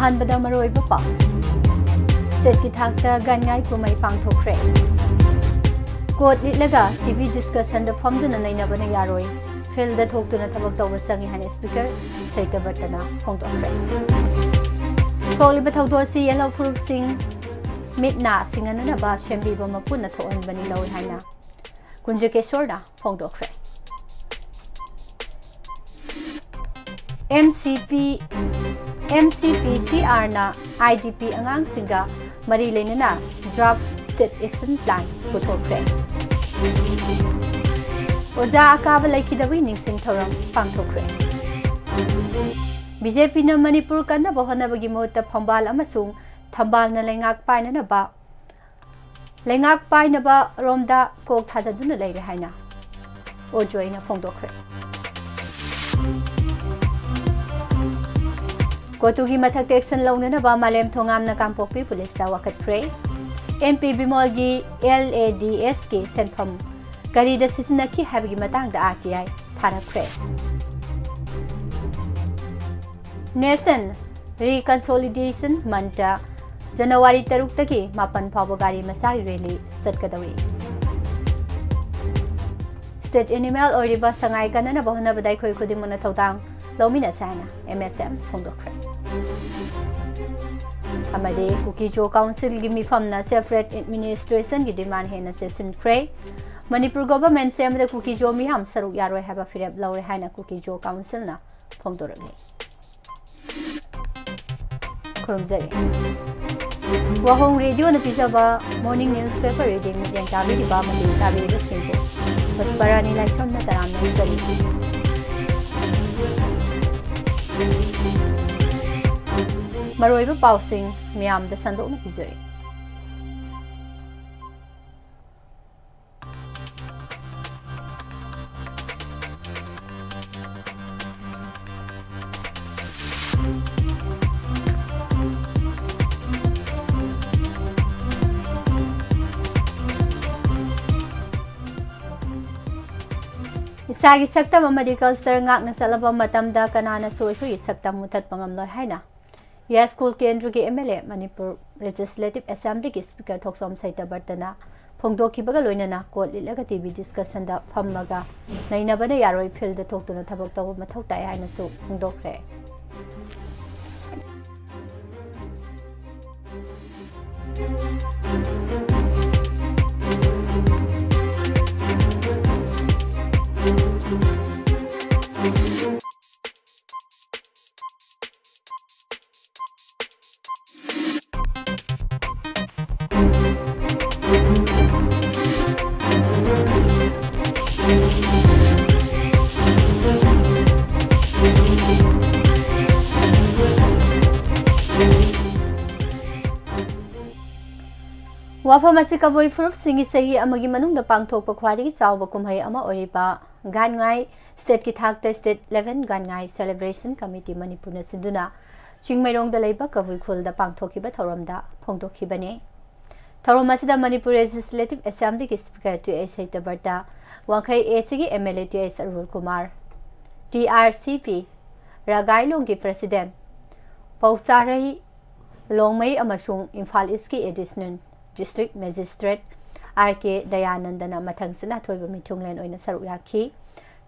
अहानबदा मरोइबा पाव स्टेट की थाकता गनगाई कुमाई पांगथोखरे कोर्ट लिटलगा टीवी डिस्कशन द फमदुना नैनबना यारोई फिल्ड द थोक्तुना थबक तौबा संगी हाने स्पीकर सैतबर्तना फोंदोखरे थोलिबा थौदोसी येलो फुरुप सिंह मिटना सिंगननबा शेंबीबा मपुना थोअनबनी लौइ हाइना कुंजकेश्वरना फोंदोखरे MCPCR na IDP angang singa mari lenana draft state action plan puthokre oja akaba laikhidawi ningsing thoram pangthokre BJP na Manipur kanna bohanabagi mohutta phambal amasung thambal na lengak painana ba romda kok thadaduna leire haina ojoina phongdokre कोतुगी मथक action लौननबा मालेम थोंगामना कामपोक्पी पुलिसता वखत्रे MP बिमोलगी LADS की सेंफम करीदा सिसनकी हाबगी मतांगदा RTI थारखरे nation रिकंसोलिडेशन Mantha जनवरी 3 तकी मापन फावो गाड़ी Masai rally सटकदौरी state animal ओरिबा Sangai कनना बहना बदाई खोई खुदिंग मना थौतांग लौमिना Saina MSM फोंदोखरे अमदे Kuki-Zo council की मिफमना separate administration की डिमांड हेना सेसिनख्रे मणिपुर गवर्नमेंट से अमदे कुकीजो मियाम सरुक यारोय हाबा फिरेब लौरे हाइना कुकीजो काउंसिल ना फोंदोरगले खुरुमजरे वाहोंग रेडियो न पिजबा morning newspaper reading medium ताबी दिबा मदि ताबी रसिंगो बस बरानी लाइसन न तराम न जरी मरोइबा पाउसिंग मियाम द संदोक न पिजरी इसागी सक्तम अमदि culture ngakna salaba matamda kanana soikhoi सक्तम मुथत पंगमलोय हाइना या स्कूल केंद्र के MLA मणिपुर लेजिस्लेटिव असेंबली के स्पीकर थोक्सोम सैतबर्तना फोंदोखिबगा लोइनना कोर्ट लिटलगा टीवी डिस्कशन दा फममगा नैनबना यारोय फील्ड थोक्तुना थबक तव मथौ ताय हाइनासु फोंदोखरे WAPHAM asi kaboi furup singi sahi amagi manung da pangthokpa khwadi chawba kumhai ama oriba gangai state ki thakta state 11 gangai celebration committee manipur na sinduna chingmairong da leiba kaboi khul da pangthokhiba thoramda phongdokhibane thoram asida manipur legislative assembly ki speaker to saitabarta wankhai AC ki MLA to Arul Kumar TRCP Ragailong ki president Pausarai Longmai amasung Imphal East ki additional District Magistrate RK Dayanandana Mathangsana Thoiba Mithunglen oina saruk yakhi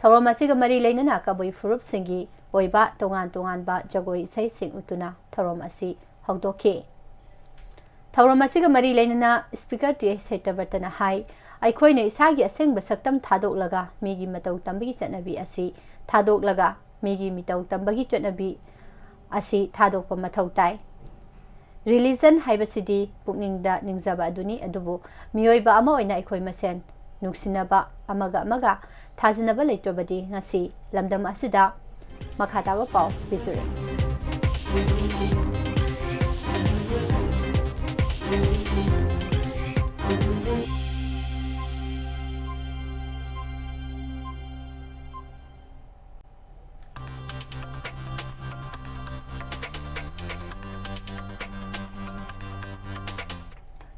thorom asiga mari leinana kaboi furup singi oiba tongan ba jagoi sai sing utuna thorom asi hawdokhi thorom asiga mari leinana speaker ti saitabartana hai aikhoina isagi asengba saktam thadoklaga migi matau tambagi chanabi asi thadoklaga migi mitau tambagi chanabi asi thadokpa mathau tai Religion haibasidi pukningda ningzaba aduni adubu miyoiba ama oina ikhoi masen nuksinaba amaga thazinaba leitrobadi ngasi lamdam asida makhatawa pau bisure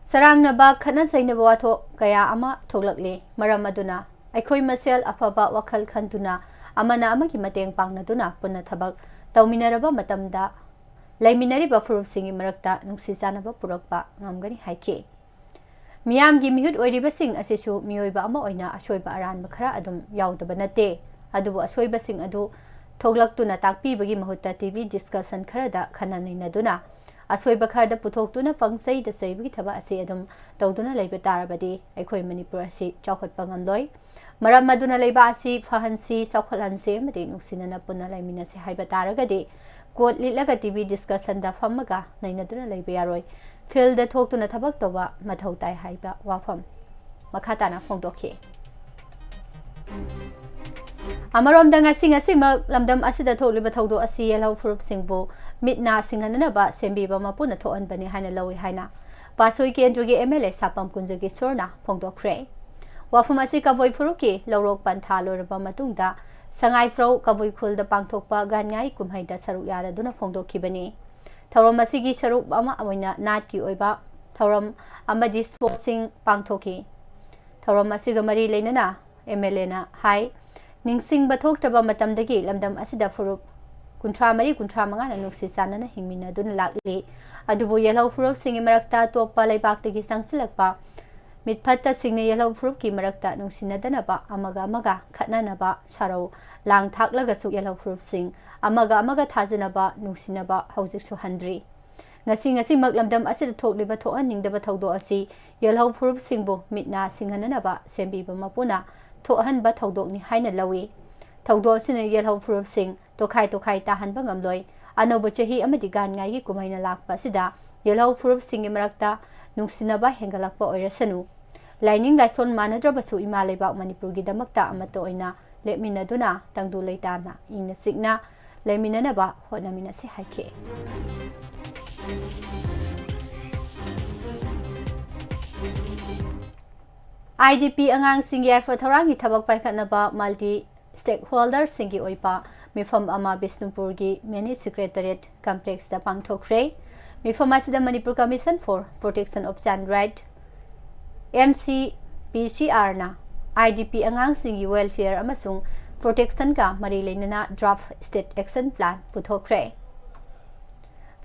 Sarangnaba khana sainaba watho kaya ama thoglakle maram aduna aikhoi masel afaba wakhal khantuna amana amagi mateng pangnaduna punna thabak tawminaraba matamda ꯂꯩꯃꯤꯟꯅꯔꯤꯕ ꯐꯨꯔꯨꯞꯁꯤꯡꯒꯤ ꯃꯔꯛꯇ ꯅꯨꯡꯁꯤ ꯆꯥꯟꯅꯕ ꯄꯨꯔꯛꯄ ꯉꯝꯒꯅꯤ ꯍꯥꯏꯈꯤ꯫ ꯃꯤꯌꯥꯝꯒꯤ ꯃꯤꯍꯨꯠ ꯑꯣꯏꯔꯤꯕꯁꯤꯡ ꯑꯁꯤꯁꯨ ꯃꯤꯑꯣꯏꯕ ꯑꯃ ꯑꯣꯏꯅ ꯑꯁꯣꯏꯕ ꯑꯔꯥꯟꯕ ꯈꯔ ꯑꯗꯨꯝ ꯌꯥꯎꯗꯕ ꯅꯠꯇꯦ꯫ ꯑꯗꯨꯕꯨ ꯑꯁꯣꯏꯕꯁꯤꯡ ꯑꯗꯨ ꯊꯣꯛꯂꯛꯇꯨꯅ ꯇꯥꯛꯄꯤꯕꯒꯤ ꯃꯍꯨꯠꯇ ꯇꯤꯚꯤ ꯗꯤꯁꯀꯁꯟ ꯈꯔꯗ ꯈꯟꯅ ꯅꯩꯅꯗꯨꯅ ꯑꯁꯣꯏꯕ ꯈꯔꯗ ꯄꯨꯊꯣꯛꯇꯨꯅ ꯄꯪꯆꯩꯗ ꯆꯩꯕꯒꯤ ꯊꯕꯛ ꯑꯁꯤ ꯑꯗꯨꯝ ꯇꯧꯗꯨꯅ ꯂꯩꯕ ꯇꯥꯔꯕꯗꯤ ꯑꯩꯈꯣꯏ ꯃꯅꯤꯄꯨꯔ ꯑꯁꯤ ꯆꯥꯎꯈꯠꯄ ꯉꯝꯂꯣꯏ꯫ ꯃꯔꯝ ꯑꯗꯨꯅ ꯂꯩꯕꯥꯛ ꯑꯁꯤ ꯐꯍꯟꯁꯤ, ꯆꯥꯎꯈꯠꯍꯟꯁꯤ ꯑꯃꯗꯤ ꯅꯨꯡꯁꯤꯅꯅ ꯄꯨꯟꯅ ꯂꯩꯃꯤꯟꯅꯁꯤ ꯍꯥꯏꯕ ꯇꯥꯔꯒꯗꯤ ꯀꯣꯠ ꯂꯤꯠꯂꯒ ꯇꯤꯚꯤ ꯗꯤꯁꯀꯁꯟꯗ ꯐꯝꯃꯒ ꯅꯩꯅꯗꯨꯅ ꯂꯩꯕ ꯌꯥꯔꯣꯏ꯫ ꯐꯤꯜꯗ ꯊꯣꯛꯇꯨꯅ ꯊꯕꯛ ꯇꯧꯕ ꯃꯊꯧ ꯇꯥꯏ ꯍꯥꯏꯕ ꯋꯥꯐꯝ ꯃꯈꯥ ꯇꯥꯅ ꯐꯣꯡꯗꯣꯛꯈꯤ꯫ ꯑꯃꯔꯣꯝꯗ ꯉꯁꯤꯃꯛ ꯂꯝꯗꯝ ꯑꯁꯤꯗ ꯊꯣꯛꯂꯤꯕ ꯊꯧꯗꯣꯛ ꯑꯁꯤ ꯌꯦꯜꯍꯧ ꯐꯨꯔꯨꯞꯁꯤꯡꯕꯨ ꯃꯤꯠ ꯅꯥ ꯁꯤꯡꯍꯟꯅꯅꯕ ꯁꯦꯝꯕꯤꯕ ꯃꯄꯨꯅ ꯊꯣꯛꯍꯟꯕꯅꯤ ꯍꯥꯏꯅ ꯂꯧꯏ ꯍꯥꯏꯅ ꯄꯥꯠꯁꯣꯏ ꯀꯦꯟꯗ꯭ꯔꯒꯤ MLA ꯁꯥꯄꯝ ꯀꯨꯟꯖꯒꯦꯁꯣꯔꯅ ꯐꯣꯡꯗꯣꯛꯈ꯭ꯔꯦ꯫ ꯋꯥꯐꯝ ꯑꯁꯤ ꯀꯕꯣꯏ ꯐꯨꯔꯨꯞꯀꯤ ꯂꯧꯔꯣꯛ ꯄꯟꯊꯥ ꯂꯣꯏꯔꯕ ꯃꯇꯨꯡꯗ ꯁꯉꯥꯏꯄ꯭ꯔꯧ ꯀꯕꯨꯏ ꯈꯨꯜꯗ ꯄꯥꯡꯊꯣꯛꯄ ꯒꯥꯟꯉꯥꯏ ꯀꯨꯝꯍꯩꯗ ꯁꯔꯨꯛ ꯌꯥꯔꯗꯨꯅ ꯐꯣꯡꯗꯣꯛꯈꯤꯕꯅꯤ꯫ ꯊꯧꯔꯝ ꯑꯁꯤꯒꯤ ꯁꯔꯨꯛ ꯑꯃ ꯑꯣꯏꯅ ꯅꯥꯠꯀꯤ ꯑꯣꯏꯕ ꯊꯧꯔꯝ ꯑꯃꯗꯤ ꯁ꯭ꯄꯣꯔꯠꯁꯤꯡ ꯄꯥꯡꯊꯣꯛꯈꯤ꯫ ꯊꯧꯔꯝ ꯑꯁꯤꯒ ꯃꯔꯤ ꯂꯩꯅꯅ MLAꯅ ꯍꯥꯏ ꯅꯤꯡꯁꯤꯡꯕ ꯊꯣꯛꯇ꯭ꯔꯕ ꯃꯇꯝꯗꯒꯤ ꯂꯝꯗꯝ ꯑꯁꯤꯗ ꯐꯨꯔꯨꯞ 34-35ꯅ ꯅꯨꯡꯁꯤ ꯆꯥꯟꯅꯅ ꯍꯤꯡꯃꯤꯟꯅꯗꯨꯅ ꯂꯥꯛꯂꯤ꯫ ꯑꯗꯨꯕꯨ ꯌꯦꯜꯍꯧ ꯐꯨꯔꯨꯞꯁꯤꯡꯒꯤ ꯃꯔꯛꯇ ꯑꯇꯣꯞꯄ ꯂꯩꯕꯥꯛꯇꯒꯤ ꯆꯪꯁꯤꯜꯂꯛꯄ ꯃꯤꯠꯐꯠꯇꯁꯤꯡꯅ ꯌꯦꯜꯍꯧ ꯐꯨꯔꯨꯞꯀꯤ ꯃꯔꯛꯇ ꯅꯨꯡꯁꯤꯅꯗꯅꯕ ꯑꯃꯒ ꯈꯠꯅꯅꯕ ꯁꯔꯧ ꯂꯥꯡ ꯊꯥꯛꯂꯒꯁꯨ ꯌꯦꯜꯍꯧ ꯐꯨꯔꯨꯞꯁꯤꯡ ꯑꯃꯒ ꯊꯥꯖꯅꯕ ꯅꯨꯡꯁꯤꯅꯕ ꯍꯧꯖꯤꯛꯁꯨ ꯍꯟꯗ꯭ꯔꯤ꯫ ꯉꯁꯤꯃꯛ ꯂꯝꯗꯝ ꯑꯁꯤꯗ ꯊꯣꯛꯂꯤꯕ ꯊꯣꯛꯍꯟꯅꯤꯡꯗꯕ ꯊꯧꯗꯣꯛ ꯑꯁꯤ ꯌꯦꯜꯍꯧ ꯐꯨꯔꯨꯞꯁꯤꯡꯕꯨ ꯃꯤꯠ ꯅꯥ ꯁꯤꯡꯍꯟꯅꯅꯕ ꯁꯦꯝꯕꯤꯕ ꯃꯄꯨꯅ ꯊꯣꯛꯍꯟꯕ ꯊꯧꯗꯣꯛꯅꯤ ꯍꯥꯏꯅ ꯂꯧꯏ꯫ ꯊꯧꯗꯣꯛ ꯑꯁꯤꯅ ꯌꯦꯜꯍꯧ ꯐꯨꯔꯨꯞꯁꯤꯡ ꯇꯣꯈꯥꯏ ꯇꯥꯍꯟꯕ ꯉꯝꯂꯣꯏ꯫ ꯑꯅꯧꯕ ꯆꯍꯤ ꯑꯃꯗꯤ ꯒꯥꯟꯉꯥꯏꯒꯤ ꯀꯨꯝꯍꯩꯅ ꯂꯥꯛꯄ ꯑꯁꯤꯗ ꯌꯦꯜꯍꯧ ꯐꯨꯔꯨꯞꯁꯤꯡꯒꯤ ꯃꯔꯛꯇ ꯅꯨꯡꯁꯤꯅꯕ ꯍꯦꯟꯒꯠꯂꯛꯄ ꯑꯣꯏꯔꯁꯅꯨ꯫ ꯂꯥꯏꯅꯤꯡ ꯂꯥꯏꯁꯣꯟ ꯃꯥꯟꯅꯗ꯭ꯔꯕꯁꯨ ꯏꯃꯥ ꯂꯩꯕꯥꯛ ꯃꯅꯤꯄꯨꯔꯒꯤꯗꯃꯛꯇ ꯑꯃꯠꯇ ꯑꯣꯏꯅ ꯂꯦꯞꯃꯤꯟꯅꯗꯨꯅ ꯇꯪꯗꯨ ꯂꯩꯇꯥꯅ ꯏꯪꯅ ꯆꯤꯛꯅ ꯂꯩꯃꯤꯟꯅꯅꯕ ꯍꯣꯠꯅꯃꯤꯟꯅꯁꯤ ꯍꯥꯏꯈꯤ꯫ IDP ꯑꯉꯥꯡꯁꯤꯡꯒꯤ ꯌꯥꯏꯐ ꯊꯧꯔꯥꯡꯒꯤ ꯊꯕꯛ ꯄꯥꯏꯈꯠꯅꯕ ꯃꯜꯇꯤ ꯁ꯭ꯇꯦꯛꯍꯣꯜꯗꯔꯁꯤꯡꯒꯤ ꯑꯣꯏꯕ ꯃꯤꯐꯝ ꯑꯃ ꯕꯤꯁꯅꯨꯄꯨꯔꯒꯤ ꯃꯤꯅꯤ ꯁꯦꯀ꯭ꯔꯦꯇꯔꯤꯌꯦꯠ ꯀꯝꯄ꯭ꯂꯦꯛꯁꯇ ꯄꯥꯡꯊꯣꯛꯈ꯭ꯔꯦ꯫ ꯃꯤꯐꯝ ꯑꯁꯤꯗ Manipur commission for protection of child right MCPCRꯅ IDP ꯑꯉꯥꯡꯁꯤꯡꯒꯤ ꯋꯦꯜꯐꯤꯌꯔ ꯑꯃꯁꯨꯡ ꯄ꯭ꯔꯣꯇꯦꯛꯁꯟꯒ ꯃꯔꯤ ꯂꯩꯅꯅ ꯗ꯭ꯔꯥꯐ ꯁ꯭ꯇꯦꯠ ꯑꯦꯛꯁꯟ ꯄ꯭ꯂꯥꯟ ꯄꯨꯊꯣꯛꯈ꯭ꯔꯦ꯫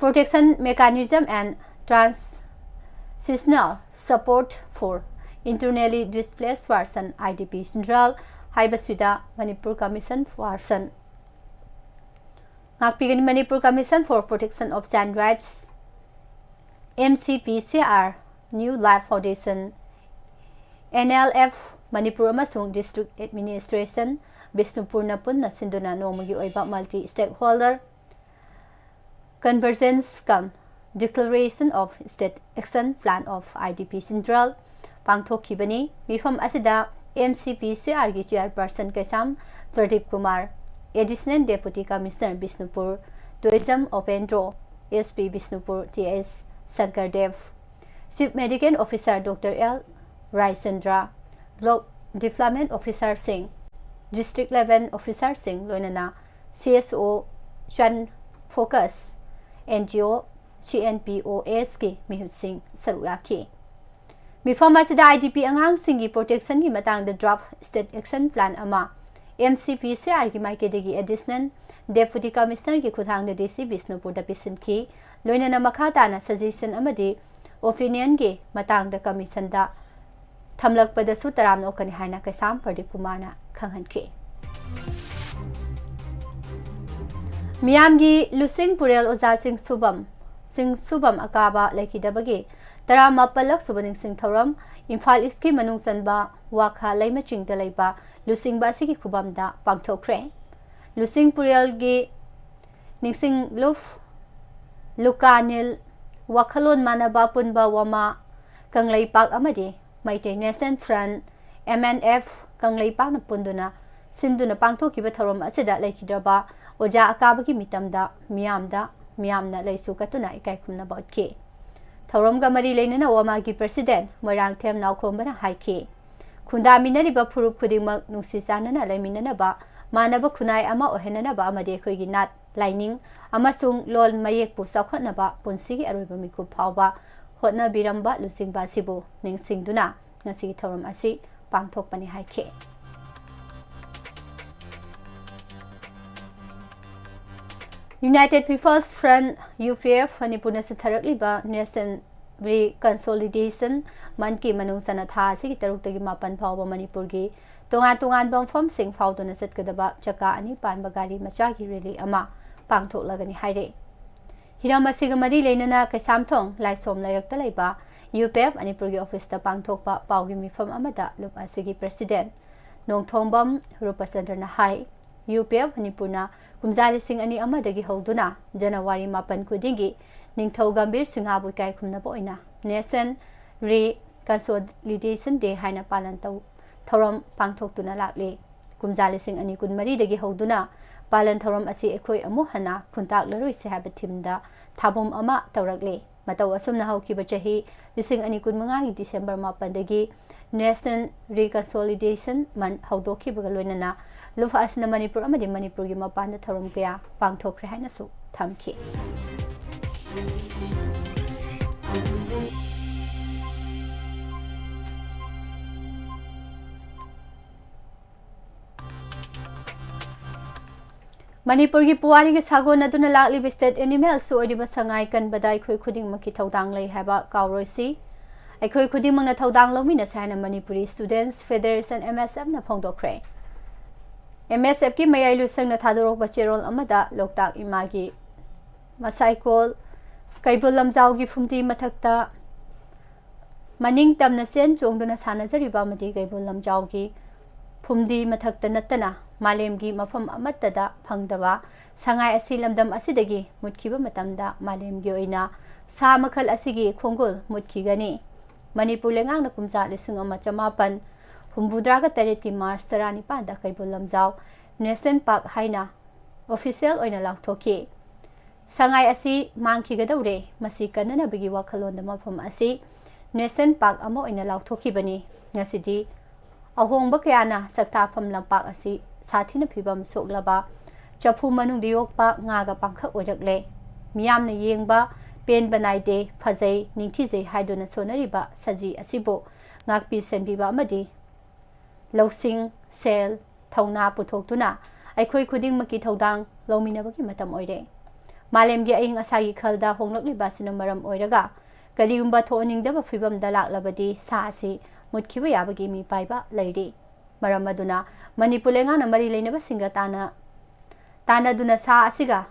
Protection mechanism and transitional support for internally displaced person IDP central ꯍꯥꯏꯕꯁꯤꯗ ꯃꯅꯤꯄꯨꯔ ꯀꯃꯤꯁꯟ ꯄꯥꯔꯁꯟ ꯉꯥꯛꯄꯤꯒꯅꯤ꯫ Manipur commission for protection of child rights MCPCR, new life foundation NLF, Manipur ꯑꯃꯁꯨꯡ ꯗꯤꯁꯇ꯭ꯔꯤꯛ ꯑꯦꯗꯃꯤꯅꯤꯁꯇ꯭ꯔꯦꯁꯟ ꯕꯤꯁꯅꯨꯄꯨꯔꯅ ꯄꯨꯟꯅ ꯁꯤꯟꯗꯨꯅ ꯅꯣꯡꯃꯒꯤ ꯑꯣꯏꯕ multi stakeholder convergence cum declaration of state action plan of IDP central ꯄꯥꯡꯊꯣꯛꯈꯤꯕꯅꯤ꯫ ꯃꯤꯐꯝ ꯑꯁꯤꯗ MCPCRꯒꯤ chairperson Keisham Pradeep Kumar, additional deputy commissioner Bishnupur tourism Opendro, SP Bishnupur TS Sankardev, chief medical officer doctor L Raichandra, block development ꯑꯣꯐꯤꯁꯥꯔꯁꯤꯡ, ꯗꯤꯁꯇ꯭ꯔꯤꯛ ꯂꯦꯚꯦꯜ ꯑꯣꯐꯤꯁꯥꯔꯁꯤꯡ ꯂꯣꯏꯅꯅ CSO, ꯆꯟ ꯐꯣꯀꯁ, NGO, CNPOSꯀꯤ ꯃꯤꯍꯨꯠꯁꯤꯡ ꯁꯔꯨꯛ ꯌꯥꯈꯤ꯫ ꯃꯤꯐꯝ ꯑꯁꯤꯗ IDP ꯑꯉꯥꯡꯁꯤꯡꯒꯤ ꯄ꯭ꯔꯣꯇꯦꯛꯁꯟꯒꯤ ꯃꯇꯥꯡꯗ ꯗ꯭ꯔꯥꯐ ꯁ꯭ꯇꯦꯠ ꯑꯦꯛꯁꯟ ꯄ꯭ꯂꯥꯟ ꯑꯃ MCPCRꯒꯤ ꯃꯥꯏꯀꯩꯗꯒꯤ ꯑꯦꯗꯤꯁꯅꯦꯜ ꯗꯦꯄꯨꯇꯤ ꯀꯃꯤꯁꯅꯔꯒꯤ ꯈꯨꯠꯊꯥꯡꯗ DC ꯕꯤꯁꯅꯨꯄꯨꯔꯗ ꯄꯤꯁꯤꯟꯈꯤ꯫ ꯂꯣꯏꯅꯅ ꯃꯈꯥ ꯇꯥꯅ ꯁꯖꯦꯁꯟ ꯑꯃꯗꯤ ꯑꯣꯄꯤꯅꯤꯌꯟꯒꯤ ꯃꯇꯥꯡꯗ ꯀꯃꯤꯁꯟꯗ ꯊꯝꯂꯛꯄꯗꯁꯨ ꯇꯔꯥꯝꯅ ꯑꯣꯛꯀꯅꯤ ꯍꯥꯏꯅ ꯀꯩꯁꯥꯝ ꯄ꯭ꯔꯗꯤꯞ ꯀꯨꯃꯥꯔꯅ ꯈꯪꯍꯟꯈꯤ꯫ ꯃꯤꯌꯥꯝꯒꯤ ꯂꯨꯆꯤꯡ ꯄꯨꯔꯦꯜ ꯑꯣꯖꯥ ꯆꯤꯡꯁꯨꯕꯝ ꯑꯀꯥꯕ ꯂꯩꯈꯤꯗꯕꯒꯤ 18ꯂꯛ ꯁꯨꯕ ꯅꯤꯡꯁꯤꯡ ꯊꯧꯔꯝ ꯏꯝꯐꯥꯜ ꯏꯁꯀꯤ ꯃꯅꯨꯡ ꯆꯟꯕ ꯋꯥꯈꯥ ꯂꯩꯃꯆꯤꯡꯗ ꯂꯩꯕ ꯂꯨꯆꯤꯡꯕ ꯑꯁꯤꯒꯤ ꯈꯨꯕꯝꯗ ꯄꯥꯡꯊꯣꯛꯈ꯭ꯔꯦ꯫ ꯂꯨꯆꯤꯡ ꯄꯨꯔꯦꯜꯒꯤ ꯅꯤꯡꯁꯤꯡ ꯂꯨꯞ ꯂꯨꯀꯥꯅꯤꯜ ꯋꯥꯈꯜꯂꯣꯟ ꯃꯥꯟꯅꯕ ꯑꯄꯨꯟꯕ ꯋꯥꯃꯥ ꯀꯪꯂꯩꯄꯥꯛ ꯑꯃꯗꯤ ꯃꯩꯇꯩ ꯅꯦꯁꯅꯦꯜ ꯐ꯭ꯔꯟꯠ MNF ꯀꯪꯂꯩꯄꯥꯛꯅ ꯄꯨꯟꯗꯨꯅ ꯁꯤꯟꯗꯨꯅ ꯄꯥꯡꯊꯣꯛꯈꯤꯕ ꯊꯧꯔꯝ ꯑꯁꯤꯗ ꯂꯩꯈꯤꯗ꯭ꯔꯕ ꯑꯣꯖꯥ ꯑꯀꯥꯕꯒꯤ ꯃꯤꯇꯝꯗ ꯃꯤꯌꯥꯝꯅ ꯂꯩꯁꯨ ꯀꯠꯇꯨꯅ ꯏꯀꯥꯏ ꯈꯨꯝꯅꯕ ꯎꯠꯈꯤ꯫ ꯊꯧꯔꯝꯒ ꯃꯔꯤ ꯂꯩꯅꯅ ꯋꯥꯃꯥꯒꯤ ꯄ꯭ꯔꯁꯤꯗꯦꯟꯠ ꯃꯣꯏꯔꯥꯡꯊꯦꯝ ꯅꯥꯎꯈꯣꯝꯕꯅ ꯍꯥꯏꯈꯤ ꯈꯨꯟꯗꯥꯃꯤꯟꯅꯔꯤꯕ ꯐꯨꯔꯨꯞ ꯈꯨꯗꯤꯡꯃꯛ ꯅꯨꯡꯁꯤ ꯆꯥꯟꯅꯅ ꯂꯩꯃꯤꯟꯅꯅꯕ, ꯃꯥꯟꯅꯕ ꯈꯨꯟꯅꯥꯏ ꯑꯃ ꯑꯣꯏꯍꯟꯅꯅꯕ ꯑꯃꯗꯤ ꯑꯩꯈꯣꯏꯒꯤ ꯅꯥꯠ, ꯂꯥꯏꯅꯤꯡ ꯑꯃꯁꯨꯡ ꯂꯣꯜ ꯃꯌꯦꯛꯄꯨ ꯆꯥꯎꯈꯠꯅꯕ ꯄꯨꯟꯁꯤꯒꯤ ꯑꯔꯣꯏꯕ ꯃꯤꯀꯨꯞ ꯐꯥꯎꯕ ꯍꯣꯠꯅꯕꯤꯔꯝꯕ ꯂꯨꯆꯤꯡꯕ ꯑꯁꯤꯕꯨ ꯅꯤꯡꯁꯤꯡꯗꯨꯅ ꯉꯁꯤꯒꯤ ꯊꯧꯔꯝ ꯑꯁꯤ ꯄꯥꯡꯊꯣꯛꯄꯅꯤ ꯍꯥꯏꯈꯤ꯫ United People's Front UPF Manipurna Satharakliba National Reconsolidation Manki Manung Sanatha Sigi Taruk Mapan Pau Manipurgi Tongan Bom Fom Sing Faudona Setkadaba Chaka Ani Pan Bagari Machaki Rili Ama Pangtok Lagani Haide Hirama Sigamadi Lenana Kasamtong Laisom Layakta Laiba UPF Manipurgi Office the Pangtokpa Paugimi from Amada Lup Asigi President Nong Tombam Representative Nahai UPF Manipurna Kumzali Sing Ani Amadagi Hoduna January Mapan Kudingi Ningtho Gambir Singabu Kai Kumna Boina National Reconsolidation Day Haina Palanto Thoram Pangtok Tuna Lakli Kumzali Sing Ani Kunmari Dagi Hoduna Palan Thoram Asi Ekoi Amuhana Kuntak Larui Sahabatimda Tabum Ama Taurakli Mataw Asumna Haukiba Chahi Lising Ani Kunmangi December Mapandagi National Reconsolidation Man Haudoki Bagaloinana Lufa Asna Manipur Amadi Manipur Mapanda Thoram Kaya Pangtok Hanasu Tamki Manipur ki puwari ke sago na duna lakli state animal so odiba sangai kan badai khoi khuding maki thodang lei haba kauroi si ai khoi khuding mang na thodang lomi na sana Manipuri Students Federation MSF na phongdokre MSF ki mayai lu sang na thadorok bacherol amada loktak imagi masaikol kaibul lamjau gi phumti mathakta maning tamna sen chongduna sana jariba mati kaibul lamjau gi phumdi mathakta natana Malemgi mafam amatada phangdaba sangai asi lamdam asidagi mutkiba matamda malemgi oina sa makhal asigi khongol mutkigani Manipur lengang na kumsa lisung ama chamapan humbudraga tarit ki Mars tarani panda kaibul lamjau National Park haina official oina lakthoki sangai asi mangki gadawre masi kanana bigi wakhalon da mafam asi National Park ama oina lakthoki bani ngasidi ahong bakayana sakta pham lampak asi Sathina Pibam Soglaba Chapu Manung Diokpa Naga Pankak Ojakle Miam na Yengba Pen Banaide Fazay Ningtize Haiduna Sonariba Saji Asibo Nakpi Senbiba Madi Losing Sel Tauna Putoktuna Aikoi Kuding Maki Todang Lominabaki Matam Oide Malemgi Aing Asagi Kalda Honglokli Basinamaram Oidaga Kaliumba Toning Daba Pibam Dalak Labadi Saasi Mutkiba Yabagi Mi Paiba Lady Maramaduna Manipur lengang mari leinaba singa tana duna sa asiga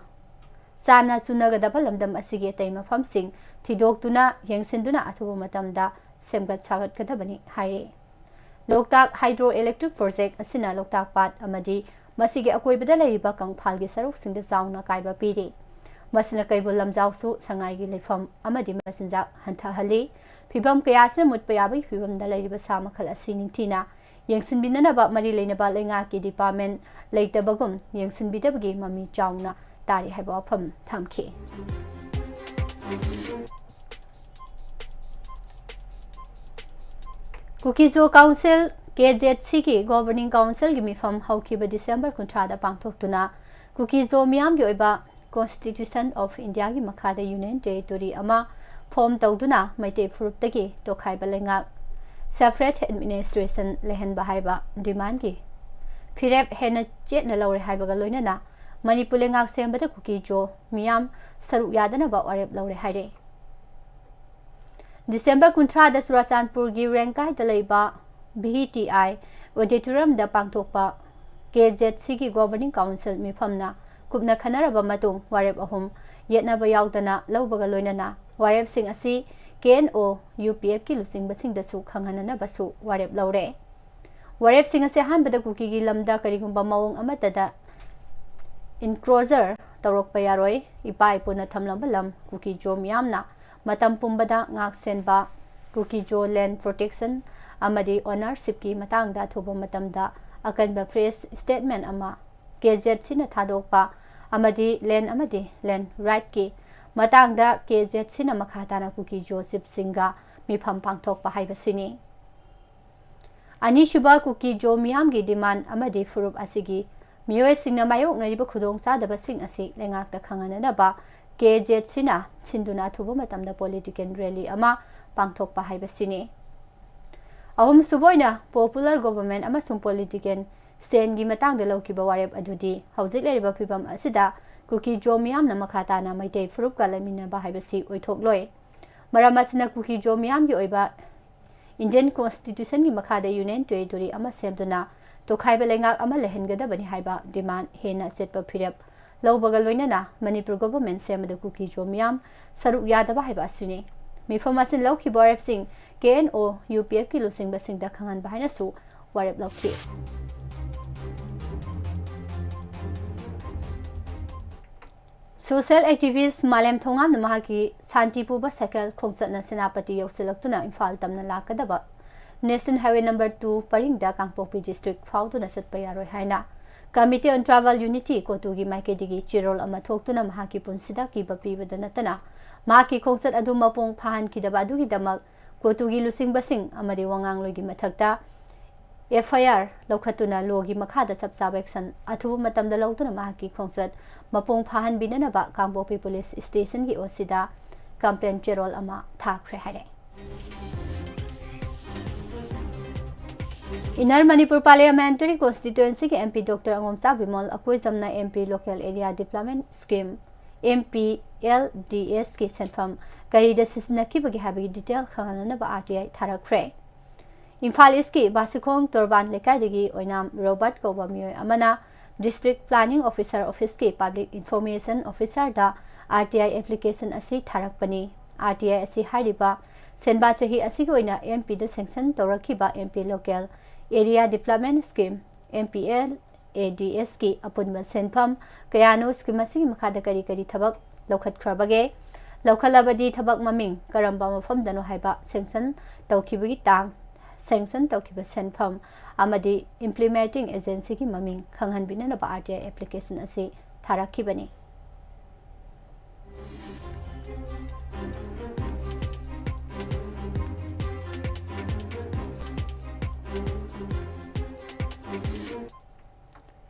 sana sunaga dabal lamdam asige tai mafam sing thidok tuna yengsinduna athubu matamda semgat chagat kadabani haire Loktak Hydroelectric Project asina Loktak Pat amadi masige akoibada leiba kangphal gi saruk singda zauna kaiba piri masina kaibul lamjau su sangai gi leifam amadi masinja hantha hali phibam kayasna mutpayabi phibam da leiba samakhal asini tina Yangsin binanaba mari leinaba lenga ki department leitabagum yangsin bidabagi mami chauna tari haiba pham thamki Kukizo Council KZC ki Governing Council gi mifam haukiba December kuntrada pangthoktuna Kukizo miam gi oiba Constitution of India gi makhada Union Territory ama form tawduna maite furuptagi tokhaiba lenga Separate Administration lehen bahaiba demand ki Firep hena jet na lawre haiba ga loinana Manipur lengak sembada Kukijo miam saru yadana ba warep lawre haire December kuntra da Surachanpur gi Rengkai da leiba BTI auditorium da pangthokpa KZC ki Governing Council mifamna kupna khanaraba matung warep ahum yetnaba yaudana lawbaga loinana warep sing asi KNO UPF ki lusing basing da su khanghanana basu warep lawre warep sing ase hanbada kuki gi lamda karigumba mawong amatada enclosure tawrok payaroi ipai puna thamlamba lam kuki jom yamna matam pumbada ngak senba kuki jo land protection amadi ownership ki matangda thoba matamda akanba fresh statement ama KZ sina thadokpa amadi land right ki matangda KZ sina makhatana kuki Joseph Singa mifam pangthokpa haibasini ani shuba kuki jo miam gi demand amadi furup asigi miyoi singna mayok nariba khudong sadaba sing asi lengak ta khangana ba KZ sina chinduna thuba matamda political rally ama pangthokpa haibasini ahum suboina popular government amasung political stand gi matang de lauki ba warep adudi hauzik leriba phibam asida कुकी जो मियाम न मखाताना मैते फुरुप का लेमिनबा हाइबसी ओइथोकलोय मरम असना cookie जो मियाम की ओइबा इंडियन कॉन्स्टिट्यूशन की मखादा यूनियन टेरिटोरी अमा सेमदुना तोखाइबा लेंगाक अमा लेहनगदबनी हाइबा डिमांड हेना चेतपा फिरप लौबगा लोइनना मणिपुर गवर्नमेंट सेमद कुकी जो मियाम सरुक यादबा हाइबा सुने मिफम असिन लौखी बरेप सिंह KNO UPF की लुसिंग बसिंग दा खंगन बाइनसु वारेप लौखी सोशल एक्टिविस्ट मालेम थोंगाम नमहाकी शांतिपुबा साइकिल खोंचतना सेनापति यौसिलक्तुना इम्फाल तमना लाकदबा नेशनल हाईवे नंबर 2 परिंगदा कांगपोपी डिस्ट्रिक्ट फाउदुना सतपा यारोय हाइना कमिटी ऑन ट्रैवल यूनिटी कोतुगी माइकेदिगी चिरोल अमा थोक्तुना महाकी पुंसिदा कीबा पीबदा नतना महाकी खोंचत अदु मपोंग फाहन किदबा अदुगी दमक कोतुगी लुसिंग बसिंग अमदि वांगांग लोगी मथक्ता FIR लौखतुना लोगी मखादा चपचाब एक्शन अथुबु मतमदा लौतुना महाकी खोंचत मपोंग फाहन बिननबा कांगपोपी पुलिस स्टेशन की ओसिदा कंप्लेन चेरोल अमा थाखरे हारे इनर मणिपुर पार्लियामेंटरी कॉन्स्टिट्यूएंसी के MP डॉक्टर अंगोमचा विमल अकुइजमना MP local area development scheme MPLDS की सेंफम करीदा सिसनकीबगी हाबी डिटेल खंगननबा RTI थारखरे इम्फाल इसकी बासिखोंग तोरबान लेकाइदगी ओइनाम रोबर्ट कोबा मियोय अमना डिस्ट्रिक्ट प्लानिंग ऑफिसर ऑफिस के पब्लिक इन्फॉर्मेशन ऑफिसर दा RTI एप्लीकेशन असी थारकपनी RTI असी हारिबा सेनबा चही असी गोइना MP द सेंक्शन तोरखिबा MP local area development scheme MPLADS की अपुनबा सेनफम कयानो स्कीम असी मखादा करी करी थबक लौखतख्रबगे लौखलबदी थबक ममिंग करंबा मफमदनो हाइबा सेंक्शन तौखिबगी तांग सेंक्शन तौखिबा सेनफम अमदी इम्प्लीमेंटिंग एजेंसी की ममिंग खंगहनबिननबा RTI एप्लीकेशन असी थारखिबनी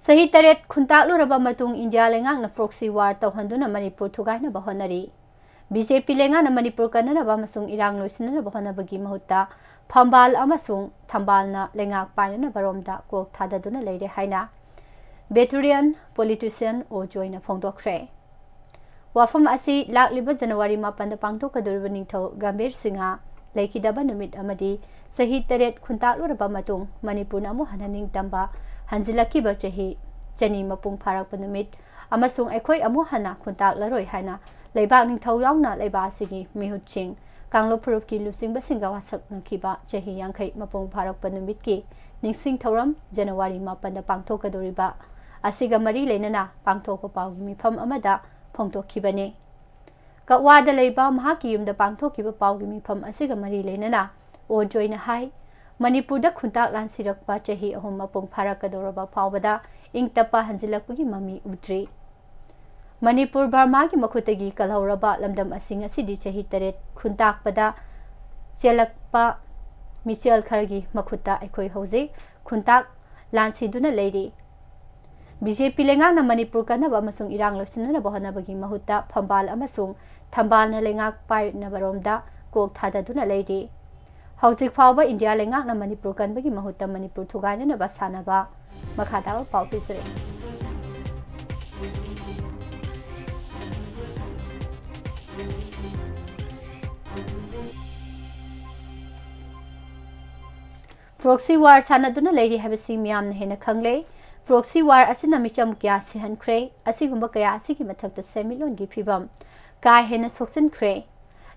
सही तरेत खुंताकलुरबा मतुंग इंडिया लेंगांगना प्रॉक्सी वार तौहंदुना मणिपुर थुगाइनबा होनरी BJP लेंगाना मणिपुर कननबा मसुंग इरांग लोइसिननबा होनबगी महुत्ता फंबाल अमसुंग थंबालना लेंगाक पाइननबा रोमदा कोक थाददुना लेरे हाइना वेटरियन पॉलिटिशियन ओ जोइना फोंदोखरे वाफम असी लाकलिबा जनवरी 9 पांगथोकदुरबा निंगथौ गंभीर सिंहा लेखिदबा नुमित अमदी सही तरेत खुंताकलुरबा मतुंग मणिपुर अमु हननिंग तंबा हंजिलकीबा चही चनी मपुंग फारकपा नुमित अमसुंग एखोय अमु हना खुंताकलरोय हाइना लेबाक निंगथौ यावना लेबासिगी मिहुतसिंग कांगलो फुरुप की लुसिंग बसिंगा वासकनखिबा चही यांखै मपुंग फारकपा नुमित की निंगसिंग थौरम जनवरी 9 पांगथोकदोरिबा असिगा मरी लेनना पांगथोकपा पाउगी मिफम अमदा फोंदोखिबने कवादा लेबा महाकी युमदा पांगथोखिबा पाउगी मिफम असिगा मरी लेनना ओ जोइना हाई मणिपुर खुंताक लांसिरकपा चही अहुम मपुंग फारकदोरबा फावबदा इंगतपा हंजिलकपगी ममी उद्री मणिपुर बर्मा की मखुतगी कलहौरबा लमदम असिंग असिदी चही तरेत खुंताकपदा चेलकपा मिचेल खरगी मखुता अखोय हौजे खुंताक लांसिदुना लेरी BJP लेंगाना मणिपुर कनबा अमसुंग इरांग लोइसिननबा होनबगी महुत्ता फंबाल अमसुंग थंबालना लेंगाक पाइनबरोमदा कोक थाददुना लेरी हौजिक फावबा इंडिया लेंगाकना मणिपुर कनबगी महुत्ता मणिपुर थुगाइननबा सानबा मखादाव पाउ पिसरे प्रॉक्सी वार सानदुना लेरी हैबसी मियामना हेना खंगले प्रॉक्सी वार असिना मिचम क्या सिहनख्रे असिगुंबा कया असिगी मथक्ता सेमिलोनगी फिबम का हेना सोक्सनख्रे